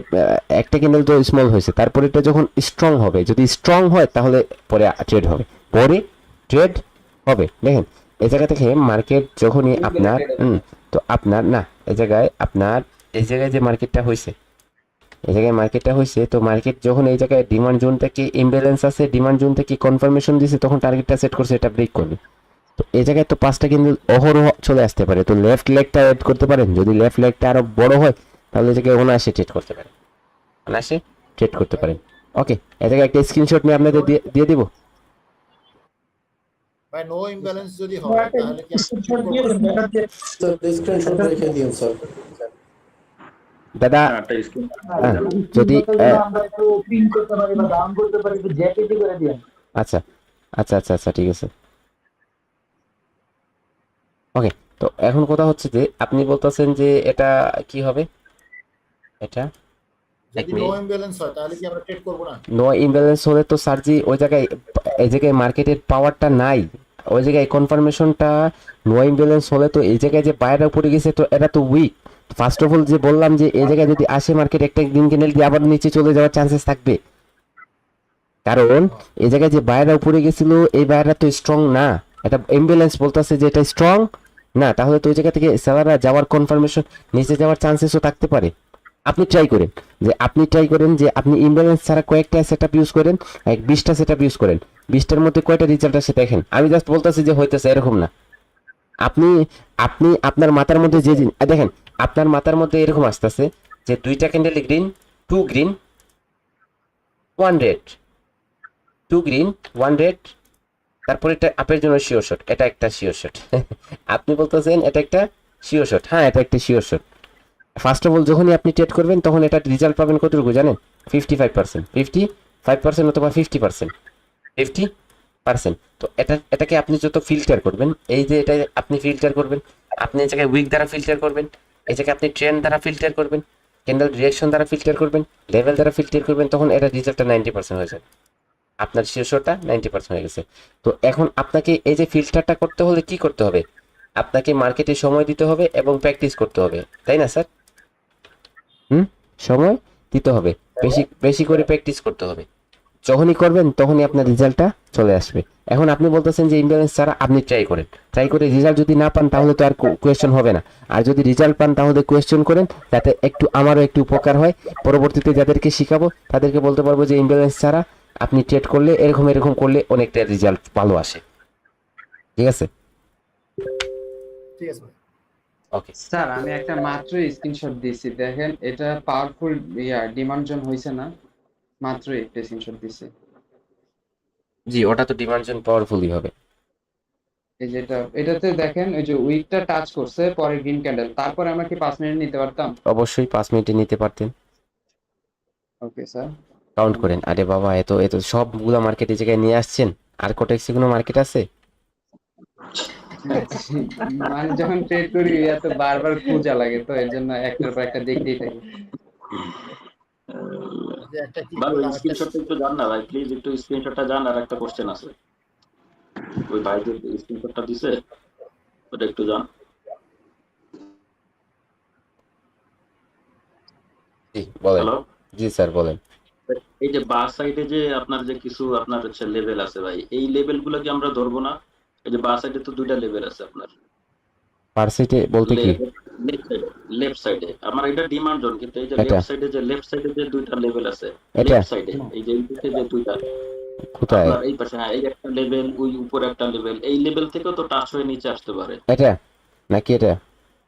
একটা ক্যান্ডেল তো স্মল হয়েছে, তারপরে এটা যখন স্ট্রং হবে, যদি স্ট্রং হয় তাহলে পরে ট্রেড হবে, দেখেন এই জায়গা থেকে মার্কেট যখনই আপনার তো আপনার না এই জায়গায় আপনার এই জায়গায় যে মার্কেটটা হয়েছে, তো মার্কেট যখন এই জায়গায় ডিমান্ড জোন থেকে ইমব্যালেন্স আছে, ডিমান্ড জোন থেকে কনফার্মেশন দিয়েছে, তখন টার্গেটটা সেট করছে এটা ব্রেক করবে। তো এই জায়গায় তো পাঁচটা কিন্তু অহরহ চলে আসতে পারে, তো লেফট লেগটা এড করতে পারেন, যদি লেফট লেগটা আরো বড় হয় তাহলে এই জায়গায় অনায়াসে ট্রেড করতে পারেন, ওকে। এই জায়গায় একটা স্ক্রিনশট নিয়ে আপনাদের দিয়ে দিব। ভাই নো ইমব্যালেন্স যদি হয় তাহলে কি স্ক্রিনশট রেখে দিন স্যার। দাদা যদি আমরা একটু প্রিন্ট করতে পারি বা ডাউন করতে পারি, একটু জেপিজি করে দিন। আচ্ছা আচ্ছা আচ্ছা আচ্ছা ঠিক আছে, ওকে। তো এখন কথা হচ্ছে যে আপনি বলতেছেন যে এটা কি হবে, এটা যদি নো ইমব্যালেন্স হয় তাহলে কি আমরা ট্রেড করব না? নো ইমব্যালেন্স হলে তো সার্জি ওই জায়গায়, এই জায়গায় মার্কেটের পাওয়ারটা নাই, ওই জায়গায় কনফার্মেশনটা নো ইমব্যালেন্স হলে তো এই জায়গায় যে বাইরে উপরে গেছে তো এটা তো উইক। ফার্স্ট অফ অল যে বললাম যে এই জায়গায় যদি আসে মার্কেট একটা গ্রিন ক্যান্ডেল দিয়ে আবার নিচে চলে যাওয়ার চান্সেস থাকবে, কারণ এই জায়গায় যে বাইরে উপরে গেছিল এই বাইরেটা তো স্ট্রং না, এটা ইমব্যালেন্স বলতেছে যে এটা স্ট্রং না, তাহলে তো ওই জায়গা থেকে সেলাররা যাওয়ার কনফার্মেশন নিচে যাওয়ার চান্সেসও থাকতে পারে। আপনি ট্রাই করেন যে আপনি ইমব্যালেন্স ছাড়া কয়েকটা সেটআপ ইউজ করেন, 20টা সেটআপ ইউজ করেন, 20টার মধ্যে কয়টা রেজাল্ট আসে দেখেন। আমি জাস্ট বলতেছি যে হইতেছে এরকম না, আপনি আপনার মাথার মধ্যে যে দেখেন, আপনার মাথার মধ্যে এরকম আসতেছে যে দুইটা candle green, 2 green 1 red, 2 green 1 red, তারপরে এটা আপের জন্য শিওর শট, এটা একটা শিওর শট আপনি বলতেছেন এটা একটা শিওর শট, হ্যাঁ এটা একটা sure shot. First of all যখনই আপনি ট্রেড করবেন তখন এটা রেজাল্ট পাবেন কতটুকু জানেন? 55% অথবা 50%। তো এটাকে আপনি যত ফিল্টার করবেন, এই যে এটা আপনি ফিল্টার করবেন, আপনি এই জায়গায় উইক দ্বারা ফিল্টার করবেন, এই জায়গায় আপনি ট্রেন্ড দ্বারা ফিল্টার করবেন, ক্যান্ডেল ডিরেকশন দ্বারা ফিল্টার করবেন, লেভেল দ্বারা ফিল্টার করবেন, তখন এটা রেজাল্টটা 90% হয়ে যাবে, আপনার শিওরটা 90% হয়ে গেছে। তো এখন আপনাকে এই যে ফিল্টারটা করতে হলে কি করতে হবে? আপনাকে মার্কেটে সময় দিতে হবে এবং প্র্যাকটিস করতে হবে, তাই না স্যার? সময় দিতে হবে, বেশি করে প্র্যাকটিস করতে হবে, যখনই করবেন তখনই আপনার রেজাল্টটা চলে আসবে। এখন আপনি বলতেছেন যে ইমব্যালেন্স ছাড়া আপনি ট্রাই করে রেজাল্ট যদি না পান তাহলে তো আর কোয়েশ্চেন হবে না, আর যদি রেজাল্ট পান তাহলে কোয়েশ্চেন করেন, যাতে একটু আমারও একটু উপকার হয়, পরবর্তীতে যাদেরকে শিখাবো তাদেরকে বলতে পারবো যে ইমব্যালেন্স ছাড়া আপনি ট্রেড করলে এরকম করলে অনেকটা রেজাল্ট ভালো আসে, ঠিক আছে? ঠিক আছে ভাই। ওকে, স্যার আমি একটা মাত্র স্ক্রিনশট দিয়েছি, দেখেন এটা পাওয়ারফুল ডিমান্ড জোন হয়েছে না, মাত্রই একটা স্ক্রিনশট দিয়েছি। জি ওটা তো ডিমান্ড পাওয়ারফুলই হবে। এই যেটা এটাতে দেখেন ওই যে উইকটা টাচ করছে পরে গ্রিন ক্যান্ডেল, তারপরে আমরা কি 5 মিনিট নিতে পারতাম? অবশ্যই 5 মিনিটে নিতে পারতেন। Okay sir. কাউন্ট করেন। আরে বাবা, এত এত সবগুলা মার্কেট এই জায়গায় নিয়ে আসছেন, আর কোটেক্সি কোনো মার্কেট আছে? মানে যখন ট্রেড করি এত বারবার খোঁজা লাগে, তো এর জন্য একটার পর একটা দেখতেই থাকি। যে একটা কি ভাই করলাম, ওই একটা স্ক্রিনশটটা একটু জান না ভাই, প্লিজ একটু স্ক্রিনশটটা জান। আর একটা কোশ্চেন আছে, ওই ভাই যে স্ক্রিনশটটা দিছে ওটা একটু জান। জি বলেন। হ্যালো, জি স্যার বলেন। এই যে বা সাইডে যে আপনার যে কিছু আপনার হচ্ছে লেভেল আছে ভাই, এই লেভেল গুলো কি আমরা ধরবো না? এই যে বা সাইডে তো দুইটা লেভেল আছে আপনার, পার্সিটে বলতে কি? লেফট সাইডে আমার এটা ডিমান্ড জোন, কিন্তু এই যে এটা লেফট সাইডে যে দুইটা লেভেল আছে, এটা লেফট সাইডে এই যে এইদিকে যে দুইটা কোথায়? আপনার এই পাশে, হ্যাঁ এই একটা লেভেল, ওই উপরে একটা লেভেল, এই লেভেল থেকেও তো টাচ হয়ে নিচে আসতে পারে এটা নাকি এটা?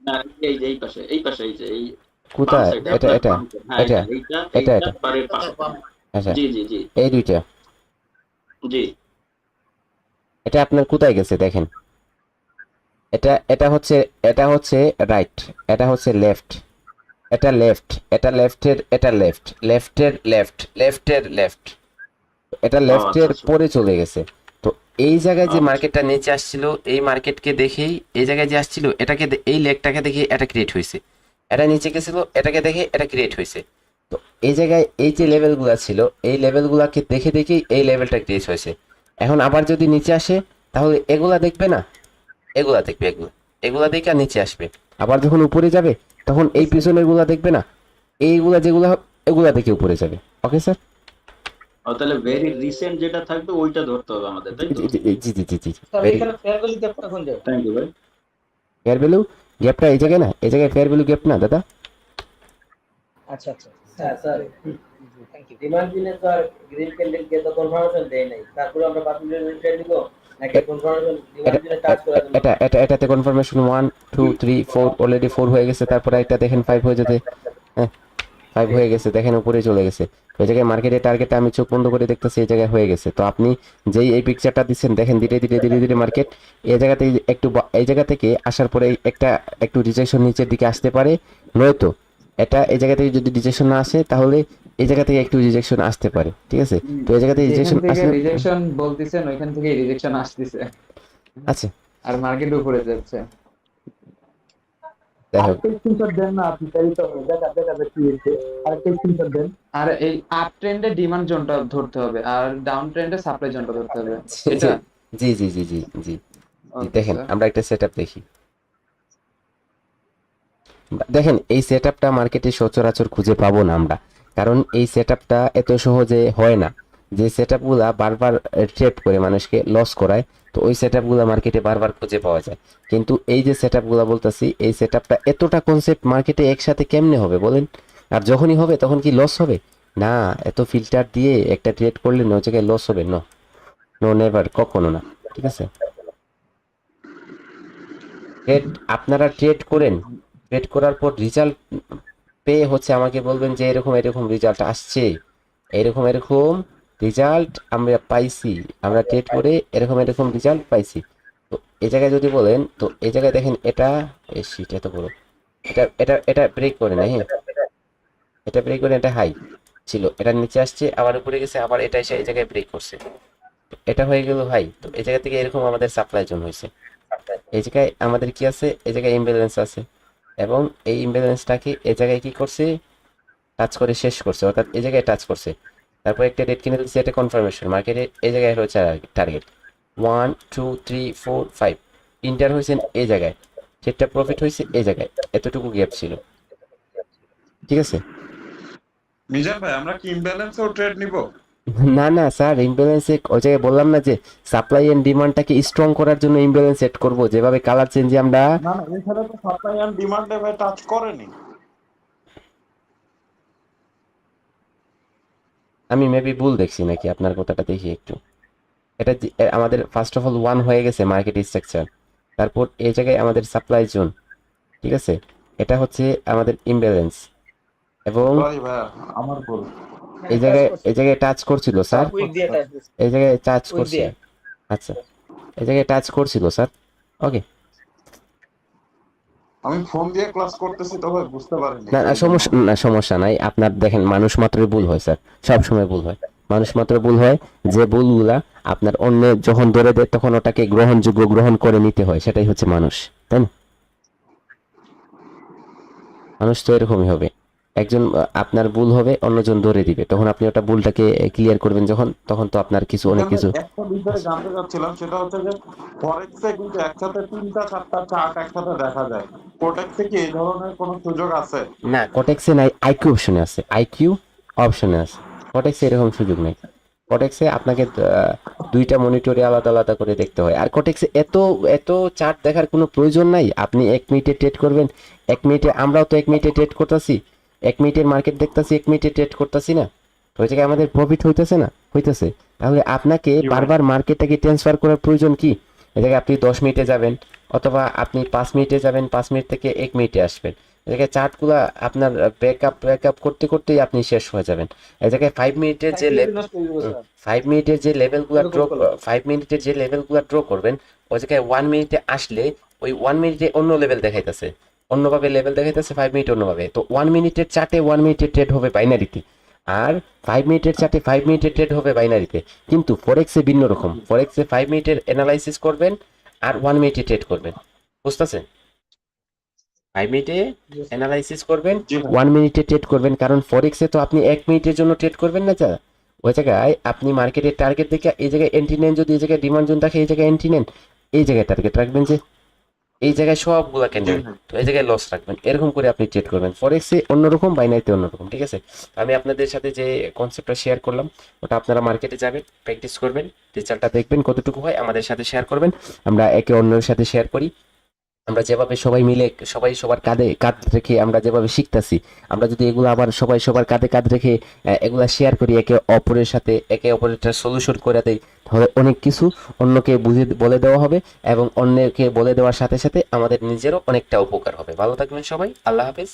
না? এই যে এই পাশে এই যে এই বাম কোথায়? সাইডে এটা আপনার এটা বাম side, হ্যাঁ এটা এইটা এটা এইটা এটা বারের পাশে, আচ্ছা, জি জি জি এই দুইটা। জি এটা আপনার কোথায় গেছে দেখেন। এটা এটা হচ্ছে রাইট, এটা হচ্ছে লেফট, এটা লেফট, এটা লেফটের, এটা লেফট, লেফটের লেফট, লেফটের লেফট, এটা ও লেফটের আচ্ছা আচ্ছা পরে চলে গেছে। তো এই জায়গায় যে আচ্ছা মার্কেটটা নিচে আসছিল, এই মার্কেটকে দেখেই এই জায়গায় যে আসছিল এটাকে এই লেগটাকে দেখে এটা ক্রিয়েট হয়েছে, এটা নিচে গেছিল এটাকে দেখে এটা ক্রিয়েট হয়েছে। তো এই জায়গায় এই যে লেভেলগুলো ছিল, এই লেভেলগুলোকে দেখে দেখেই এই লেভেলটা ক্রিয়েট হয়েছে। এখন আবার যদি নিচে আসে তাহলে এগুলা দেখবে না, এগুলা দেখবে, এগুলা এগুলা দেখে আর নিচে আসবে। আবার যখন উপরে যাবে তখন এই পিছনের গুলা দেখবে না, এইগুলা যেগুলা এগুলা দেখে উপরে যাবে। Okay sir? ও তাহলে ভেরি রিসেন্ট যেটা থাকবে ওইটা ধরতে হবে আমাদের, তাই তো? জি জি জি জি জি জি স্যার ভেরি এখানে ফেয়ার ভ্যালু গ্যাপটা কোন জায়গায়? থ্যাংক ইউ ভাই। ফেয়ার ভ্যালু গ্যাপটা এই জায়গায় না, এই জায়গায় ফেয়ার ভ্যালু গ্যাপ না দাদা। আচ্ছা আচ্ছা হ্যাঁ স্যার থ্যাংক ইউ। ডিমান্ড দিনে তো আর গ্রিন ক্যান্ডেল কে তো কনফার্মেশন দেয় নাই, তারপরে আমরা 5 মিনিট ট্রেড নিব নাকি কনফার্মেশন ডিমান্ড দিনে টাচ করে দেব? এটাতে কনফার্মেশন 1 2 3 4 অলরেডি 4 হয়ে গেছে, তারপরে একটা দেখেন 5 হয়ে যেতে, হ্যাঁ 5 হয়ে গেছে, দেখেন উপরে চলে গেছে। ওই জায়গায় মার্কেটের টার্গেটটা আমি চোখ বন্ধ করে দেখতেছি এই জায়গায় হয়ে গেছে। তো আপনি যেই এই পিকচারটা দিচ্ছেন দেখেন ধীরে ধীরে ধীরে ধীরে মার্কেট এই জায়গাতে একটু এই জায়গা থেকে আসার পরে একটা একটু রিজেকশন নিচের দিকে আসতে পারে, নয়তো এটা এই জায়গা থেকে যদি রিজেকশন না আসে তাহলে এই জায়গা থেকে একটু রিজেকশন আসতে পারে, ঠিক আছে? তো এই জায়গাতে যেখান রিজেকশন থেকে আসলে রিজেকশন বলতেছেন ওইখান থেকে রিজেকশন আসতেছে আচ্ছা আর মার্কেট উপরে যাচ্ছে। যাই হোক, আরেকটা স্ক্রিনশট দেন না আপনি, তাই তো দেখা দেখা যাচ্ছে কি হচ্ছে। আরেকটা স্ক্রিনশট দেন। আর এই আপ ট্রেন্ডে ডিমান্ড জোনটা ধরতে হবে আর ডাউন ট্রেন্ডে সাপ্লাই জোনটা ধরতে হবে, এটা জি জি জি জি জি জি ওকে দেখেন স্যার। আমরা একটা সেটআপ দেখি। দেখেন এই সেটআপটা মার্কেটে সচরাচর খুঁজে পাবো না আমরা, কারণ এই সেটআপটা এত সহজে হয় না। যে সেটআপগুলা বারবার ট্রেপ করে মানুষকে লস করায়, তো ওই সেটআপগুলা মার্কেটে বারবার খুঁজে পাওয়া যায়। কিন্তু এই যে সেটআপগুলা বলতেছি, এই সেটআপটা এতটা কনসেপ্ট মার্কেটে একসাথে কেমনে হবে বলেন? আর যখনই হবে তখন কি লস হবে? না, এত ফিল্টার দিয়ে একটা ট্রেড করলে ওই জায়গায় লস হবে? নো নো নেভার, কখনো না, ঠিক আছে? ট্রেড আপনারা ট্রেড করেন, ট্রেড করার পর রেজাল্ট পেয়ে হচ্ছে আমাকে বলবেন যে এরকম এরকম রেজাল্ট আসছে, এরকম এরকম রেজাল্ট আমরা পাইছি, আমরা ট্রেড করে এরকম এরকম রেজাল্ট পাইছি। তো এই জায়গায় যদি বলেন, তো এই জায়গায় দেখেন এটা এই শীট এত বড়, এটা এটা এটা ব্রেক করে না, হ্যাঁ এটা ব্রেক করে, এটা হাই ছিল, এটা নিচে আসছে আবার উপরে গেছে, আবার এটা এসে এই জায়গায় ব্রেক করছে, তো এটা হয়ে গেল হাই। তো এই জায়গা থেকে এরকম আমাদের সাপ্লাই জোন হয়েছে। এই জায়গায় আমাদের কি আছে, এই জায়গায় ইমব্যালেন্স আছে, এবং এই ইমব্যালেন্সটাকে এই জায়গায় কি করছে, টাচ করে শেষ করছে, অর্থাৎ এই জায়গায় টাচ করছে। তারপর একটা রেড কিনে দিচ্ছে, এটা কনফার্মেশন মার্কেটে এই জায়গায় হচ্ছে টার্গেট 1 2 3 4 5 ইন্টার হয়েছে এই জায়গায়, সেটা প্রফিট হয়েছে এই জায়গায়, এতটুকু গ্যাপ ছিল, ঠিক আছে? মিজান ভাই আমরা কি ইমব্যালেন্সেও ট্রেড নিব? না না স্যার, ইমব্যালেন্সে ওই জায়গায় বললাম না যে সাপ্লাই এন্ড ডিমান্ডটাকে স্ট্রং করার জন্য ইমব্যালেন্স সেট করব, যেভাবে কালার চেঞ্জে আমরা না না এখানে তো সাপ্লাই এন্ড ডিমান্ডে ভাই টাচ করেনি। আমি মেবি ভুল দেখছি নাকি, আপনার কথাটা দেখি একটু। এটা আমাদের ফার্স্ট অফ অল 1 হয়ে গেছে মার্কেট স্ট্রাকচার, তারপর এই জায়গায় আমাদের সাপ্লাই জোন, ঠিক আছে, এটা হচ্ছে আমাদের ইমব্যালেন্স এবং আমার ভুল। এই জায়গায় টাচ করছিল স্যার, উইক দিয়ে টাচ দিচ্ছে, এই জায়গায় টাচ উইক করছিল। দিয়ে। আচ্ছা, এই জায়গায় টাচ করছিল স্যার। ওকে, আমি ফোন দিয়ে ক্লাস করতেছি তো ভাই বুঝতে পারিনি। সমস্যা নাই। আপনার দেখেন মানুষ মাত্রই ভুল হয় স্যার, সব সময় ভুল হয়, মানুষ মাত্র ভুল হয়। যে ভুলগুলা আপনার অন্য যখন ধরে দেয় তখন ওটাকে গ্রহণযোগ্য গ্রহণ করে নিতে হয়, সেটাই হচ্ছে মানুষ, তাই না? মানুষ তো এরকমই হবে, একজন আপনার ভুল হবে, অন্যজন ধরে দিবে, তখন আপনি ওটা ভুলটাকে ক্লিয়ার করবেন যখন, তখন তো আপনার কিছু অনেক কিছু। একটা বিষয়ে জানতে চাচ্ছিলাম, সেটা হচ্ছে যে ফরেক্সে কিন্তু একসাথে 3টা 4টা চার্ট একসাথে দেখা যায়। কোটেক্সে কি এই ধরনের কোনো সুযোগ আছে? না, কটেক্সে নাই, আইকিউ অপশনে আছে, আইকিউ অপশনে আছে, কটেক্সে এরকম সুযোগ নেই। কটেক্সে আপনাকে দুইটা মনিটরে আলাদা আলাদা করে দেখতে হয়। আর কটেক্সে এত এত চার্ট দেখার কোনো প্রয়োজন নাই। আপনি 1 মিনিটে ট্রেড করবেন, 1 মিনিটে, আমরাও তো 1 মিনিটে ট্রেড করতেছি, 1 মিনিটের মার্কেট দেখতেছি, 1 মিনিটে ট্রেড করতেছি না, তো ওই জায়গায় আমাদের প্রফিট হইতেছে না, হইতেছে। তাহলে আপনাকে বারবার মার্কেটটাকে ট্রান্সফার করার প্রয়োজন কি? এই জায়গায় আপনি 10 মিনিটে যাবেন, অথবা আপনি 5 মিনিটে যাবেন, 5 মিনিট থেকে 1 মিনিটে আসবেন। এই জায়গায় চার্টগুলা আপনার ব্যাকআপ করতে করতেই আপনি শেষ হয়ে যাবেন। এই জায়গায় 5 মিনিটের যে 5 মিনিটের যে লেভেলগুলো ড্র 5 মিনিটের যে লেভেলগুলো ড্র করবেন, ওই জায়গায় 1 মিনিটে আসলে ওই 1 মিনিটে অন্য লেভেল দেখাইতেছে, অন্যভাবে লেভেল দেখাইতেছে, 5 মিনিট অন্যভাবে। তো 1 মিনিটের চার্টে 1 মিনিটের ট্রেড হবে বাইনারিতে, আর 5 মিনিটের চার্টে 5 মিনিটের ট্রেড হবে বাইনারিতে। কিন্তু ফরেক্সে ভিন্ন রকম, ফরেক্সে 5 মিনিটের অ্যানালাইসিস করবেন আর 1 মিনিটে ট্রেড করবেন, বুঝতেছেন? 5 মিনিটে অ্যানালাইসিস করবেন, 1 মিনিটে ট্রেড করবেন, কারণ ফরেক্সে তো আপনি 1 মিনিটের জন্য ট্রেড করবেন না। যা ওই জায়গায় আপনি মার্কেটের টার্গেট দেখে এই জায়গায় এন্ট্রি নেন, যদি এই জায়গায় ডিমান্ড জোন থাকে এই জায়গায় এন্ট্রি নেন, এই জায়গায় টার্গেট রাখবেন যে এই জায়গায় সবগুলা ক্যান্ডেল, তো এই জায়গায় লস রাখবেন, এরকম করে আপনি ট্রেড করবেন। ফরেক্সে অন্যরকম, বাইনারিতে অন্যরকম, ঠিক আছে? আমি আপনাদের সাথে যে কনসেপ্টটা শেয়ার করলাম, ওটা আপনারা মার্কেটে যাবেন, প্র্যাকটিস করবেন, রেজাল্টটা দেখবেন কতটুকু হয়, আমাদের সাথে শেয়ার করবেন, আমরা একে অন্যের সাথে শেয়ার করি। আমরা যেভাবে সবাই মিলে, সবাই সবার কাঁধে কাঁধ রেখে আমরা যেভাবে শিখতেছি, আমরা যদি এগুলো আবার সবাই সবার কাঁধে কাঁধ রেখে এগুলা শেয়ার করি, একে অপরের সাথে একে অপরের সলিউশন করে দেই, তাহলে অনেক কিছু অন্যকে বলে দেওয়া হবে, এবং অন্যকে বলে দেওয়ার সাথে সাথে আমাদের নিজেরও অনেকটা উপকার হবে। ভালো থাকবেন সবাই, আল্লাহ হাফেজ।